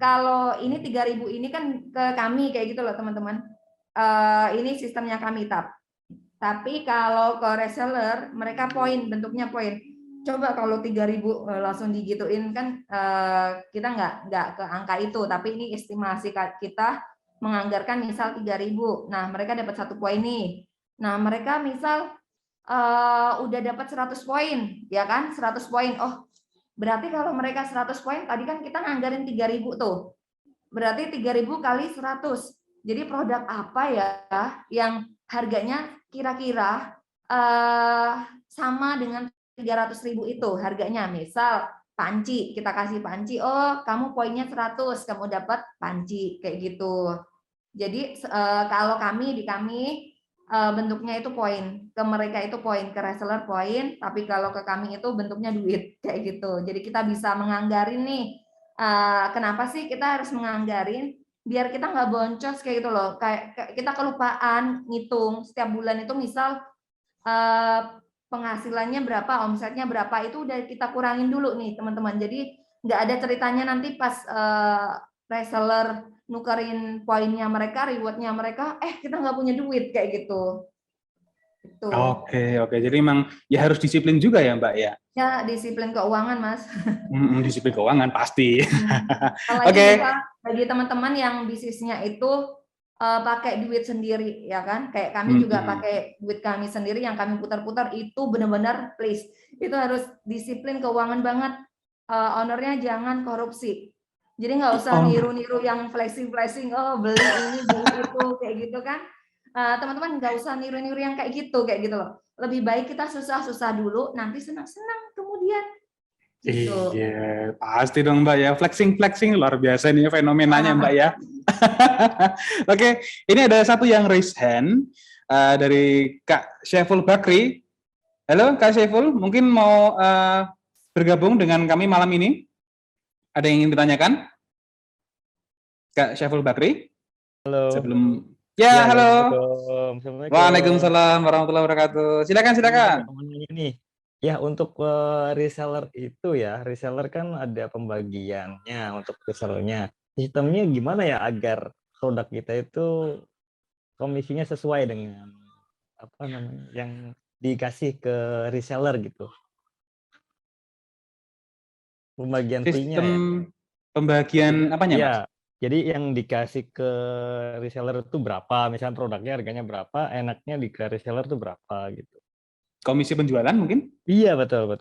kalau ini 3.000 ini kan ke kami kayak gitu loh teman-teman, ini sistemnya kami tapi kalau ke reseller, mereka poin, bentuknya poin. Coba kalau 3.000 langsung digituin kan kita nggak ke angka itu, tapi ini estimasi kita menganggarkan misal 3.000. Nah, mereka dapat 1 poin nih. Nah, mereka misal udah dapat 100 poin, ya kan? 100 poin. Oh, berarti kalau mereka 100 poin, tadi kan kita nganggarin 3.000 tuh. Berarti 3.000 kali 100. Jadi produk apa ya yang harganya kira-kira sama dengan 300.000 itu harganya, misal panci, kita kasih panci, oh kamu poinnya 100, kamu dapat panci, kayak gitu. Jadi kalau di kami bentuknya itu poin, ke mereka itu poin, ke reseller poin, tapi kalau ke kami itu bentuknya duit, kayak gitu. Jadi kita bisa menganggarin nih, kenapa sih kita harus menganggarin, biar kita nggak boncos kayak gitu loh, kayak kita kelupaan ngitung setiap bulan itu misal penghasilannya berapa, omsetnya berapa, itu udah kita kurangin dulu nih teman-teman. Jadi nggak ada ceritanya nanti pas reseller nukerin poinnya mereka, rewardnya mereka, kita nggak punya duit kayak gitu. Gitu. Oke. Jadi memang ya harus disiplin juga ya Mbak ya? Ya, disiplin keuangan Mas. Disiplin keuangan pasti. Apalagi bagi teman-teman yang bisnisnya itu pakai duit sendiri, ya kan? Kayak kami juga pakai duit kami sendiri yang kami putar-putar, itu benar-benar please, itu harus disiplin keuangan banget. Ownernya jangan korupsi. Jadi nggak usah niru-niru yang flexing, oh beli ini, beli itu, kayak gitu kan. Teman-teman nggak usah niru-niru yang kayak gitu loh. Lebih baik kita susah-susah dulu, nanti senang-senang kemudian. Gitu. Iya, pasti dong Mbak ya. Flexing luar biasa nih fenomenanya Mbak ya. Oke, ini ada satu yang raise hand dari Kak Syaiful Bakri. Halo Kak Syaiful, mungkin mau bergabung dengan kami malam ini? Ada yang ingin ditanyakan? Kak Syaiful Bakri? Halo. Ya, halo. Assalamualaikum. Waalaikumsalam warahmatullahi wabarakatuh. Silakan. Nih, ya untuk reseller itu ya, reseller kan ada pembagiannya untuk resellernya. Sistemnya gimana ya agar produk kita itu komisinya sesuai dengan apa namanya yang dikasih ke reseller gitu. Pembagian fee-nya ya. Pembagian apanya, ya, Mas? Jadi yang dikasih ke reseller itu berapa? Misalnya produknya harganya berapa, enaknya di ke reseller itu berapa gitu. Komisi penjualan mungkin? Iya, betul.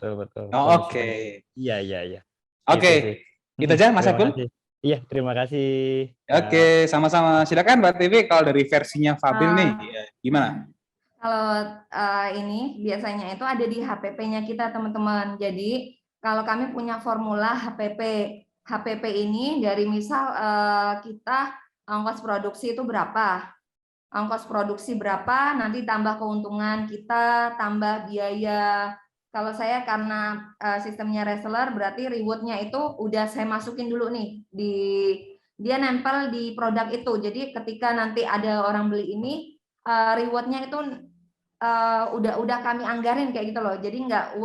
Oh, oke. Iya. Oke. Itu aja Mas Abdul? Iya, terima kasih. Oke, sama-sama. Silakan Mbak TV kalau dari versinya Fabil nih, gimana? Kalau ini biasanya itu ada di HPP-nya kita teman-teman. Jadi kalau kami punya formula HPP. HPP ini dari misal kita ongkos produksi itu berapa. Ongkos produksi berapa, nanti tambah keuntungan kita, tambah biaya. Kalau saya karena sistemnya reseller, berarti reward-nya itu udah saya masukin dulu nih. Dia nempel di produk itu. Jadi ketika nanti ada orang beli ini, reward-nya itu udah kami anggarin kayak gitu loh. Jadi nggak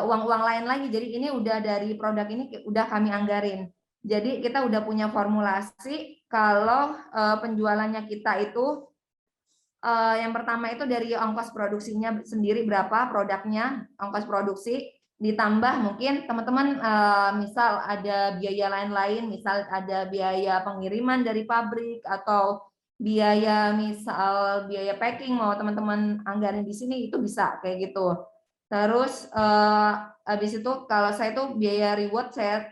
uang lain lagi. Jadi ini udah dari produk ini udah kami anggarin. Jadi kita udah punya formulasi kalau penjualannya kita itu yang pertama itu dari ongkos produksinya sendiri berapa produknya, ongkos produksi ditambah mungkin teman-teman misal ada biaya lain-lain, misal ada biaya pengiriman dari pabrik atau biaya misal biaya packing mau teman-teman anggarin di sini itu bisa kayak gitu. Terus habis itu kalau saya itu biaya reward saya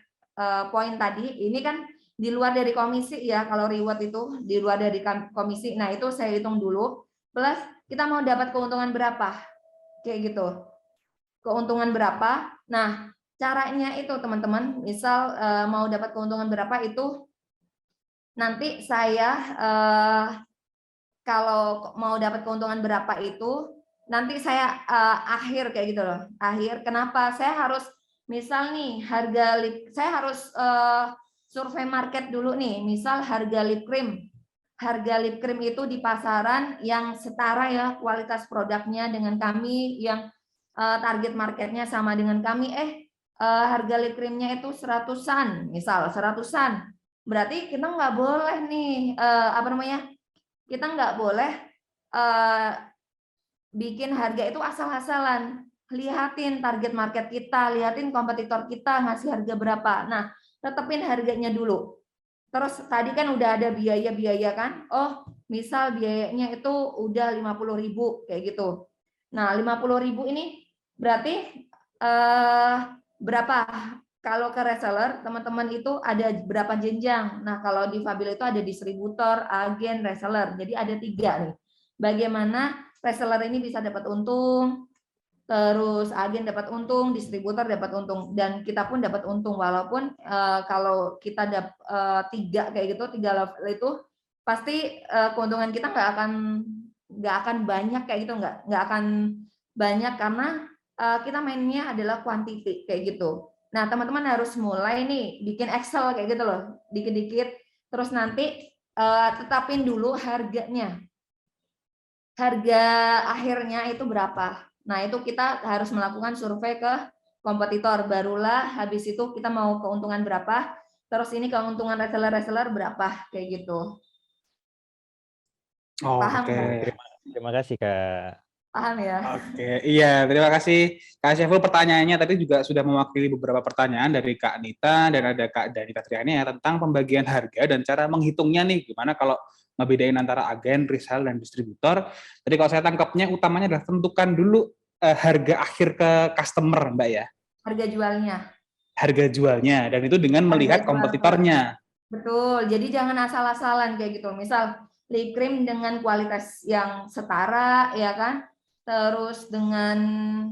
poin tadi ini kan di luar dari komisi ya, kalau reward itu di luar dari komisi. Nah, itu saya hitung dulu plus kita mau dapat keuntungan berapa. Kayak gitu. Keuntungan berapa? Nah, caranya itu teman-teman, misal mau dapat keuntungan berapa itu nanti saya kalau mau dapat keuntungan berapa itu nanti saya akhir kayak gitu loh. Akhir kenapa? Saya harus misal nih saya harus survei market dulu nih. Misal harga lip cream. Harga lip cream itu di pasaran yang setara ya kualitas produknya dengan kami yang target marketnya sama dengan kami. Harga lip creamnya itu 100-an, misal 100-an. Berarti kita nggak boleh nih kita nggak boleh bikin harga itu asal-asalan. Lihatin target market kita, lihatin kompetitor kita ngasih harga berapa. Nah, tetepin harganya dulu. Terus tadi kan udah ada biaya-biaya kan? Oh, misal biayanya itu udah 50.000 kayak gitu. Nah, 50.000 ini berarti berapa? Kalau ke reseller, teman-teman itu ada berapa jenjang. Nah, kalau di Fabil itu ada distributor, agen, reseller. Jadi ada 3 nih. Bagaimana reseller ini bisa dapat untung, terus agen dapat untung, distributor dapat untung, dan kita pun dapat untung. Walaupun kalau kita dapat 3 kayak gitu, 3 level itu pasti keuntungan kita nggak akan banyak kayak gitu, nggak akan banyak karena kita mainnya adalah quantity kayak gitu. Nah, teman-teman harus mulai nih bikin Excel kayak gitu loh, dikit-dikit, terus nanti tetapin dulu harganya. Harga akhirnya itu berapa? Nah, itu kita harus melakukan survei ke kompetitor. Barulah habis itu kita mau keuntungan berapa, terus ini keuntungan reseller berapa, kayak gitu. Paham? Oke. Terima kasih, Kak. Paham ya? Oke, iya, terima kasih Kak Syaiful. Pertanyaannya tadi juga sudah mewakili beberapa pertanyaan dari Kak Anita dan ada Kak Danita Triani ya, tentang pembagian harga dan cara menghitungnya nih, gimana kalau ngebedain antara agen, reseller, dan distributor. Jadi kalau saya tangkapnya utamanya adalah tentukan dulu harga akhir ke customer, Mbak ya. Harga jualnya. Harga jualnya, dan itu dengan melihat kompetitornya. Betul, jadi jangan asal-asalan kayak gitu. Misal lip cream dengan kualitas yang setara, ya kan? terus dengan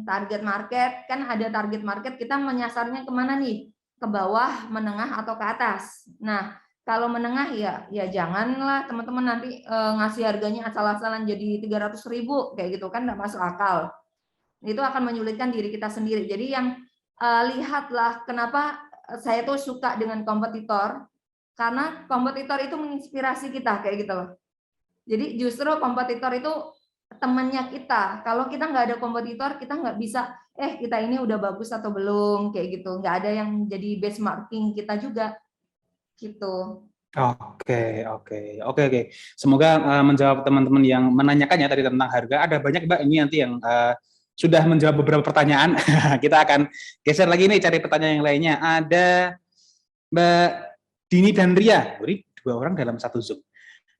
target market, kan ada target market, kita menyasarnya kemana nih? Ke bawah, menengah, atau ke atas. Nah, kalau menengah ya janganlah teman-teman nanti ngasih harganya asal-asalan jadi 300.000 kayak gitu kan, nggak masuk akal. Itu akan menyulitkan diri kita sendiri. Jadi yang lihatlah kenapa saya tuh suka dengan kompetitor, karena kompetitor itu menginspirasi kita kayak gitu loh. Jadi justru kompetitor itu temannya kita. Kalau kita nggak ada kompetitor, kita nggak bisa, kita ini udah bagus atau belum, kayak gitu. Nggak ada yang jadi benchmarking kita juga, gitu. Oke. Semoga menjawab teman-teman yang menanyakannya tadi tentang harga. Ada banyak Mbak ini nanti yang sudah menjawab beberapa pertanyaan. Kita akan geser lagi nih cari pertanyaan yang lainnya. Ada Mbak Dini dan Ria, dua orang dalam satu Zoom.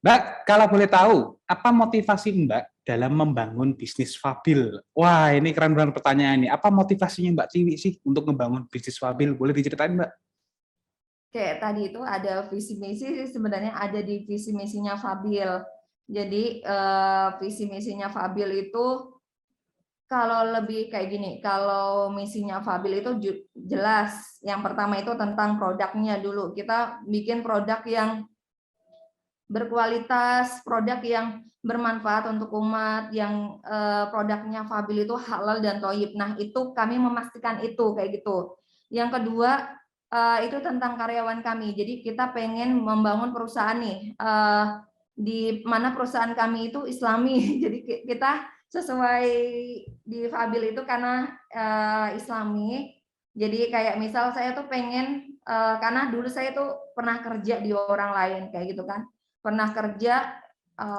Mbak, kalau boleh tahu, apa motivasi Mbak dalam membangun bisnis Fabil? Wah, ini keren banget pertanyaan ini. Apa motivasinya Mbak Tiwi sih untuk membangun bisnis Fabil? Boleh diceritain Mbak? Kayak tadi itu ada visi misi sebenarnya ada di visi misinya Fabil. Jadi visi misinya Fabil itu kalau lebih kayak gini, kalau misinya Fabil itu jelas. Yang pertama itu tentang produknya dulu. Kita bikin produk yang berkualitas, produk yang bermanfaat untuk umat, yang produknya Fabil itu halal dan thayyib. Nah, itu kami memastikan itu kayak gitu. Yang kedua itu tentang karyawan kami. Jadi kita pengen membangun perusahaan nih di mana perusahaan kami itu Islami. Jadi kita sesuai di Fabil itu karena Islami. Jadi kayak misal saya tuh pengen karena dulu saya tuh pernah kerja di orang lain kayak gitu kan. Pernah kerja,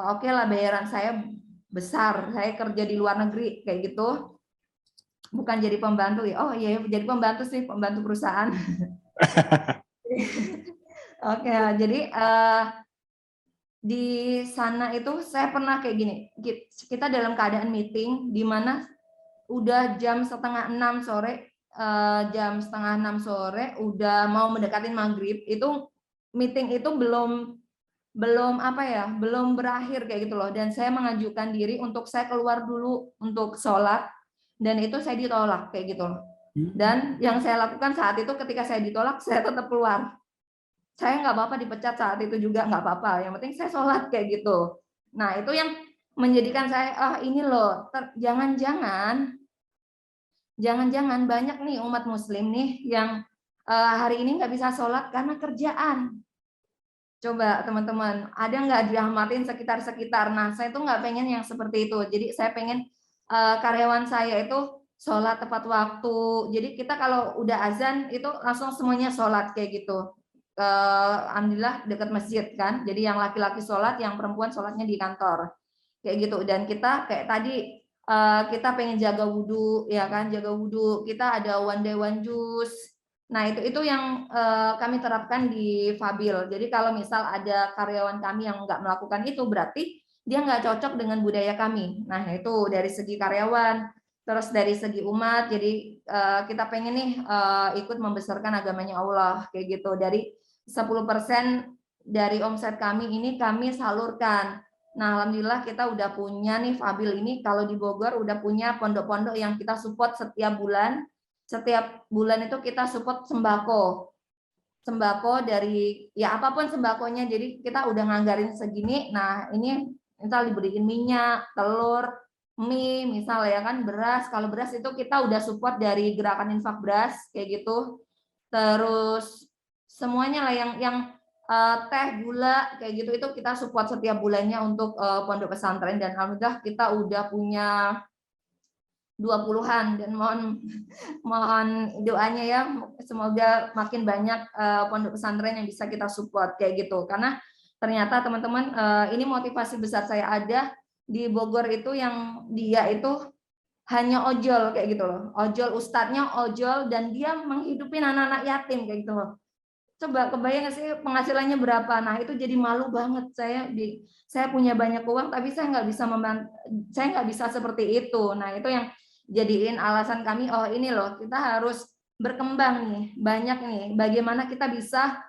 oke lah bayaran saya besar, saya kerja di luar negeri kayak gitu, bukan jadi pembantu ya. Oh iya, jadi pembantu sih, pembantu perusahaan. Oke, jadi di sana itu saya pernah kayak gini, kita dalam keadaan meeting di mana udah jam 5:30 sore, jam 5:30 sore udah mau mendekatin maghrib, itu meeting itu belum berakhir kayak gitu loh, dan saya mengajukan diri untuk saya keluar dulu untuk sholat, dan itu saya ditolak kayak gitu loh. Dan yang saya lakukan saat itu ketika saya ditolak, saya tetap keluar. Saya nggak apa-apa dipecat saat itu juga, nggak apa-apa, yang penting saya sholat kayak gitu. Nah, itu yang menjadikan saya, ini loh, jangan-jangan banyak nih umat muslim nih yang hari ini nggak bisa sholat karena kerjaan. Coba teman-teman, ada nggak dirahmatin sekitar-sekitar? Nah, saya tuh nggak pengen yang seperti itu. Jadi saya pengen karyawan saya itu sholat tepat waktu. Jadi kita kalau udah azan itu langsung semuanya sholat kayak gitu. Alhamdulillah dekat masjid kan. Jadi yang laki-laki sholat, yang perempuan sholatnya di kantor. Kayak gitu. Dan kita kayak tadi kita pengen jaga wudhu, ya kan? Jaga wudhu. Kita ada one day one juice. Nah, itu yang kami terapkan di Fabil. Jadi kalau misal ada karyawan kami yang nggak melakukan itu, berarti dia nggak cocok dengan budaya kami. Nah, itu dari segi karyawan, terus dari segi umat. Jadi kita pengen nih ikut membesarkan agamanya Allah, kayak gitu. Dari 10% dari omset kami ini kami salurkan. Nah, alhamdulillah kita udah punya nih Fabil ini, kalau di Bogor udah punya pondok-pondok yang kita support setiap bulan. Setiap bulan itu kita support sembako dari ya apapun sembakonya. Jadi kita udah nganggarin segini. Nah, ini misal diberiin minyak, telur, mie, misal ya kan, beras. Kalau beras itu kita udah support dari gerakan infak beras kayak gitu. Terus semuanya lah yang teh, gula kayak gitu itu kita support setiap bulannya untuk pondok pesantren, dan alhamdulillah kita udah punya 20-an, dan mohon doanya ya, semoga makin banyak pondok pesantren yang bisa kita support kayak gitu. Karena ternyata teman-teman, ini motivasi besar saya ada di Bogor itu, yang dia itu hanya ojol kayak gitu loh. Ojol, ustadznya ojol, dan dia menghidupin anak-anak yatim kayak gitu loh. Coba kebayang nggak sih penghasilannya berapa? Nah, itu jadi malu banget saya punya banyak uang tapi saya nggak bisa seperti itu. Nah, itu yang jadiin alasan kami, oh ini loh kita harus berkembang nih, banyak nih. Bagaimana kita bisa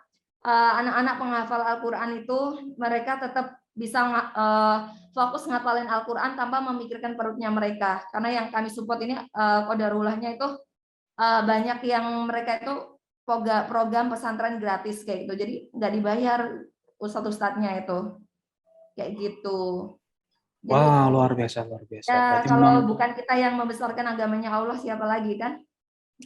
anak-anak penghafal Al-Quran itu mereka tetap bisa fokus ngapalin Al-Quran tanpa memikirkan perutnya mereka. Karena yang kami support ini Qadarulahnya itu banyak yang mereka itu program pesantren gratis kayak gitu. Jadi nggak dibayar ustadz-ustadznya itu kayak gitu. Jadi, Wah, luar biasa, luar biasa. ya, Berarti kalau memang bukan kita yang membesarkan agamanya Allah, siapa lagi kan?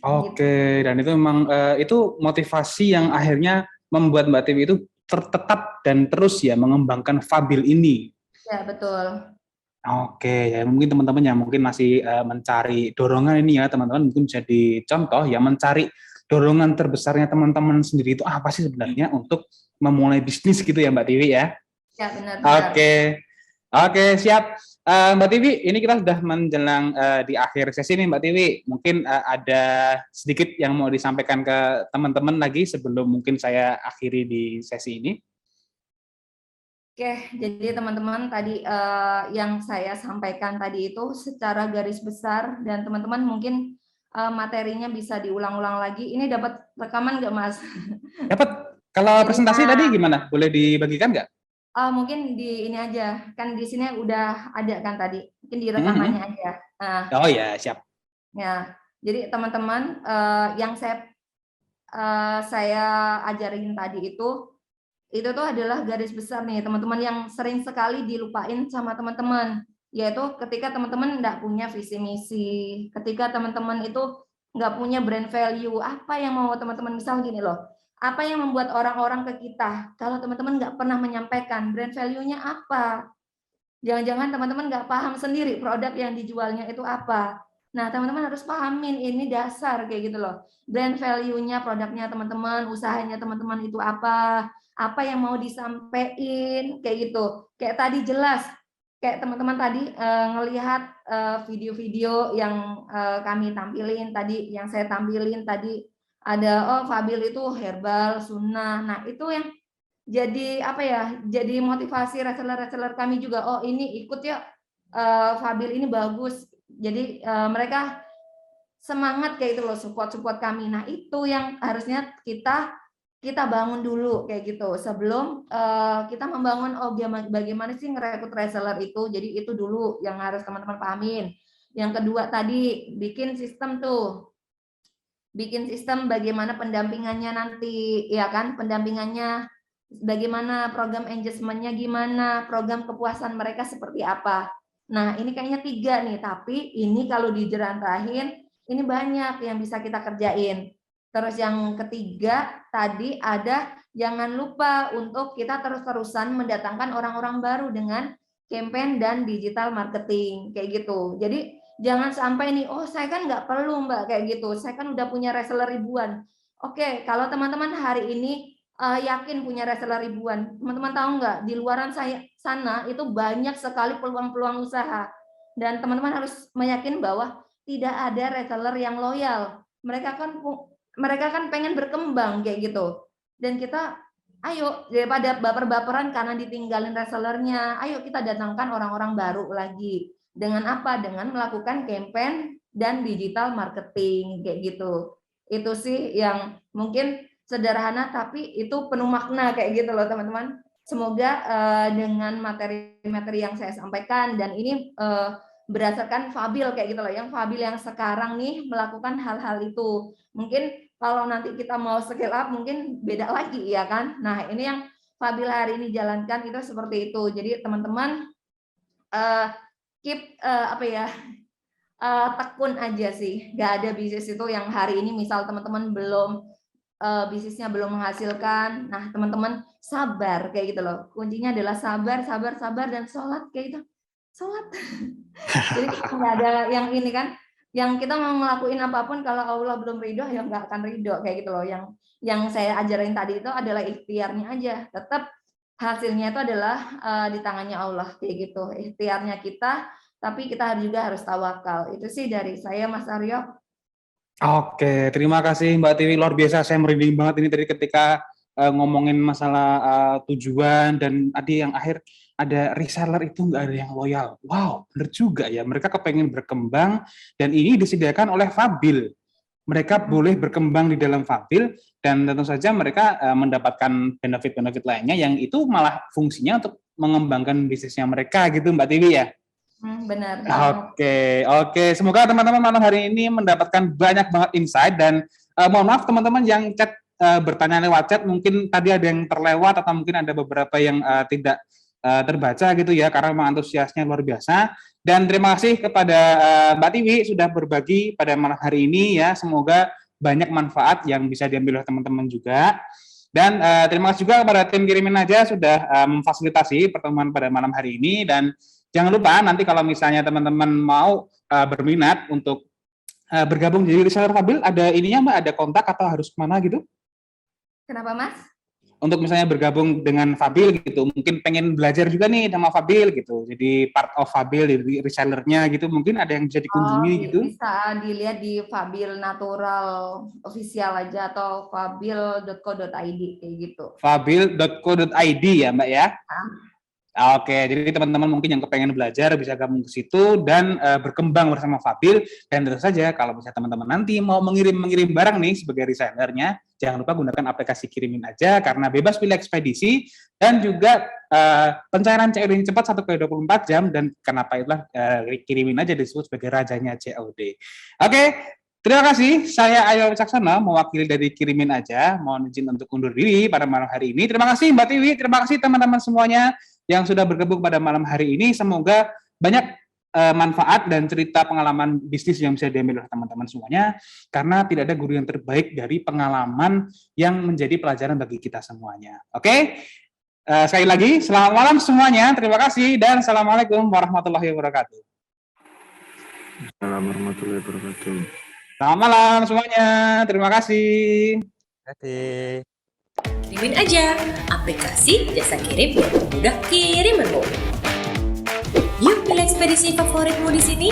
oke, dan itu memang itu motivasi yang akhirnya membuat Mbak Tiwi itu tetap dan terus ya mengembangkan Fabil ini. Ya, betul. Oke, ya mungkin teman-teman yang mungkin masih mencari dorongan ini ya, teman-teman mungkin jadi contoh ya, mencari dorongan terbesarnya teman-teman sendiri itu apa sih sebenarnya untuk memulai bisnis gitu ya Mbak Tiwi ya. Ya, benar. Oke, siap. Mbak Tiwi, ini kita sudah menjelang di akhir sesi nih Mbak Tiwi. Mungkin ada sedikit yang mau disampaikan ke teman-teman lagi sebelum mungkin saya akhiri di sesi ini. Oke, jadi teman-teman tadi yang saya sampaikan tadi itu secara garis besar, dan teman-teman mungkin materinya bisa diulang-ulang lagi. Ini dapat rekaman nggak, Mas? Dapat. Kalau presentasi tadi gimana? Boleh dibagikan nggak? Mungkin di ini aja, kan di sini udah ada kan tadi, mungkin di rekamannya aja. Nah, oh ya, siap. Ya, jadi teman-teman yang saya ajarin tadi itu tuh adalah garis besar nih teman-teman yang sering sekali dilupain sama teman-teman, yaitu ketika teman-teman nggak punya visi misi, ketika teman-teman itu nggak punya brand value, apa yang mau teman-teman, misal gini loh, apa yang membuat orang-orang ke kita kalau teman-teman nggak pernah menyampaikan brand value-nya apa, jangan-jangan teman-teman nggak paham sendiri produk yang dijualnya itu apa. Nah, teman-teman harus pahamin ini dasar kayak gitu loh, brand value-nya produknya teman-teman, usahanya teman-teman itu apa yang mau disampaikan kayak gitu. Kayak tadi jelas, kayak teman-teman tadi ngelihat video-video yang kami tampilin tadi, yang saya tampilin tadi ada Fabil itu herbal, sunnah. Nah, itu yang jadi apa ya? Jadi motivasi reseller-reseller kami juga. Oh, ini ikut ya Fabil ini bagus. Jadi mereka semangat kayak itu loh, support kami. Nah, itu yang harusnya kita bangun dulu kayak gitu sebelum kita membangun bagaimana sih ngerekrut reseller itu. Jadi itu dulu yang harus teman-teman pahamin. Yang kedua tadi bikin sistem bagaimana pendampingannya nanti, ya kan, pendampingannya bagaimana, program engagement-nya gimana, program kepuasan mereka seperti apa. Nah, ini kayaknya 3 nih, tapi ini kalau dijerantahin ini banyak yang bisa kita kerjain. Terus yang ketiga tadi ada, jangan lupa untuk kita terus-terusan mendatangkan orang-orang baru dengan campaign dan digital marketing kayak gitu. Jadi jangan sampai nih, oh saya kan nggak perlu Mbak kayak gitu, saya kan udah punya reseller ribuan. Oke, kalau teman-teman hari ini yakin punya reseller ribuan, teman-teman tahu nggak, di luaran sana itu banyak sekali peluang-peluang usaha. Dan teman-teman harus meyakin bahwa tidak ada reseller yang loyal. Mereka kan pengen berkembang kayak gitu. Dan kita, ayo daripada baper-baperan karena ditinggalin resellernya, ayo kita datangkan orang-orang baru lagi. Dengan apa? Dengan melakukan campaign dan digital marketing kayak gitu. Itu sih yang mungkin sederhana tapi itu penuh makna kayak gitu loh teman-teman. Semoga dengan materi-materi yang saya sampaikan dan ini berdasarkan Fabil kayak gitu loh, yang Fabil yang sekarang nih melakukan hal-hal itu. Mungkin kalau nanti kita mau scale up mungkin beda lagi ya kan. Nah, ini yang Fabil hari ini jalankan itu seperti itu. Jadi teman-teman keep tekun aja sih. Gak ada bisnis itu yang hari ini misal teman-teman belum bisnisnya belum menghasilkan. Nah, teman-teman sabar kayak gitu loh. Kuncinya adalah sabar dan sholat kayak gitu. Sholat. Jadi nggak ada yang ini kan. Yang kita mau ngelakuin apapun kalau Allah belum ridho ya nggak akan ridho kayak gitu loh. Yang saya ajarin tadi itu adalah ikhtiarnya aja. Tetap hasilnya itu adalah di tangannya Allah kayak gitu. Ikhtiarnya kita, tapi kita juga harus tawakal. Itu sih dari saya, Mas Aryo. Oke, terima kasih Mbak Tiwi, luar biasa. Saya merinding banget ini tadi ketika ngomongin masalah tujuan dan tadi yang akhir ada reseller itu nggak ada yang loyal. Wow, benar juga ya. Mereka kepengen berkembang dan ini disediakan oleh Fabil. Mereka boleh berkembang di dalam Fabil dan tentu saja mereka mendapatkan benefit-benefit lainnya yang itu malah fungsinya untuk mengembangkan bisnisnya mereka gitu Mbak Tiwi ya. Benar. Oke. Semoga teman-teman malam hari ini mendapatkan banyak banget insight dan mohon maaf teman-teman yang chat bertanya lewat chat, mungkin tadi ada yang terlewat atau mungkin ada beberapa yang tidak terbaca gitu ya, karena memang antusiasnya luar biasa. Dan terima kasih kepada Mbak Tiwi sudah berbagi pada malam hari ini ya. Semoga banyak manfaat yang bisa diambil oleh teman-teman juga. Dan terima kasih juga kepada tim Kirimin Aja sudah memfasilitasi pertemuan pada malam hari ini. Dan jangan lupa nanti kalau misalnya teman-teman mau berminat untuk bergabung jadi reseller Fabil, ada ininya Mbak, ada kontak atau harus kemana gitu? Kenapa Mas? Untuk misalnya bergabung dengan Fabil gitu, mungkin pengen belajar juga nih sama Fabil gitu, jadi part of Fabil, jadi resellernya gitu, mungkin ada yang bisa dikunjungi gitu? Bisa dilihat di Fabil Natural Official aja atau fabil.co.id kayak gitu. Fabil.co.id ya Mbak ya? Oke, jadi teman-teman mungkin yang kepengen belajar bisa gabung ke situ dan berkembang bersama Fabil. Dan tentu saja kalau misalnya teman-teman nanti mau mengirim barang nih sebagai resellernya, jangan lupa gunakan aplikasi Kirimin Aja karena bebas pilih ekspedisi dan juga pencairan COD yang cepat 1x24 jam, dan kenapa itulah Kirimin Aja disebut sebagai rajanya COD. Oke, terima kasih. Saya Ayo Wicaksono mewakili dari Kirimin Aja. Mohon izin untuk undur diri pada malam hari ini. Terima kasih Mbak Tiwi, terima kasih teman-teman semuanya yang sudah bergabung pada malam hari ini. Semoga banyak manfaat dan cerita pengalaman bisnis yang bisa diambil oleh teman-teman semuanya, karena tidak ada guru yang terbaik dari pengalaman yang menjadi pelajaran bagi kita semuanya. Oke? Sekali lagi, selamat malam semuanya. Terima kasih dan assalamualaikum warahmatullahi wabarakatuh. Assalamualaikum warahmatullahi wabarakatuh. Selamat malam semuanya. Terima kasih. Terima kasih. Kirimin Aja, aplikasi jasa kirim yang mudah kirimanmu. Yuk pilih ekspedisi favoritmu di sini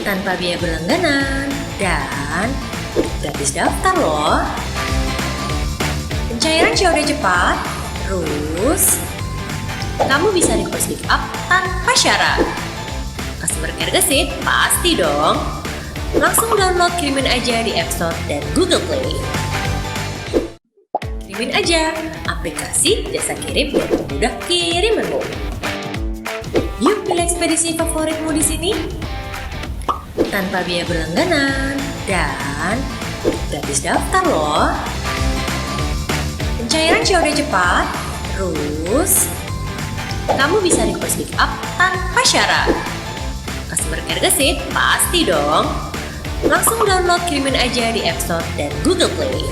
tanpa biaya berlangganan dan gratis daftar loh. Pencairan COD cepat, terus kamu bisa request pick up tanpa syarat. Customer care gesit pasti dong. Langsung download Kirimin Aja di App Store dan Google Play. Kirimin Aja, aplikasi jasa kirim yang mudah kirimanmu. Yuk pilih ekspedisi favoritmu di sini tanpa biaya berlangganan dan gratis daftar loh. Pencairan COD cepat, terus kamu bisa request pick up tanpa syarat. Customer care gesit pasti dong. Langsung download Kirimin Aja di App Store dan Google Play.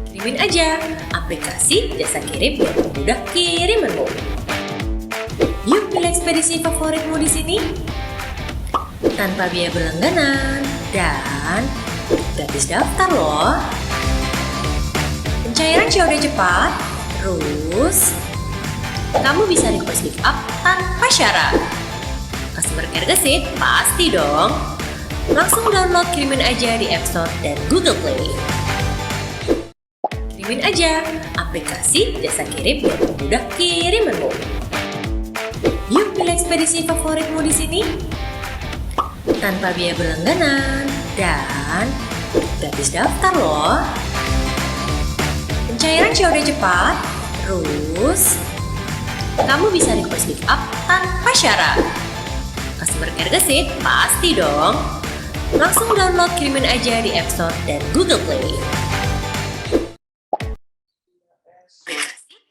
Kirimin Aja, aplikasi jasa kirim yang mudah kirimanmu. Yuk pilih ekspedisi favoritmu di sini tanpa biaya berlangganan dan gratis daftar loh. Pencairan COD cepat, terus kamu bisa request pick up tanpa syarat. Customer care gesit pasti dong. Langsung download Kirimin Aja di App Store dan Google Play. Kirimin Aja, aplikasi jasa kirim yang mudah kirimanmu. Yuk pilih ekspedisi favoritmu di sini tanpa biaya berlangganan dan gratis daftar loh. Pencairan COD cepat, terus kamu bisa request pick up tanpa syarat. Customer care gesit pasti dong. Langsung download Kirimin Aja di App Store dan Google Play. Aplikasi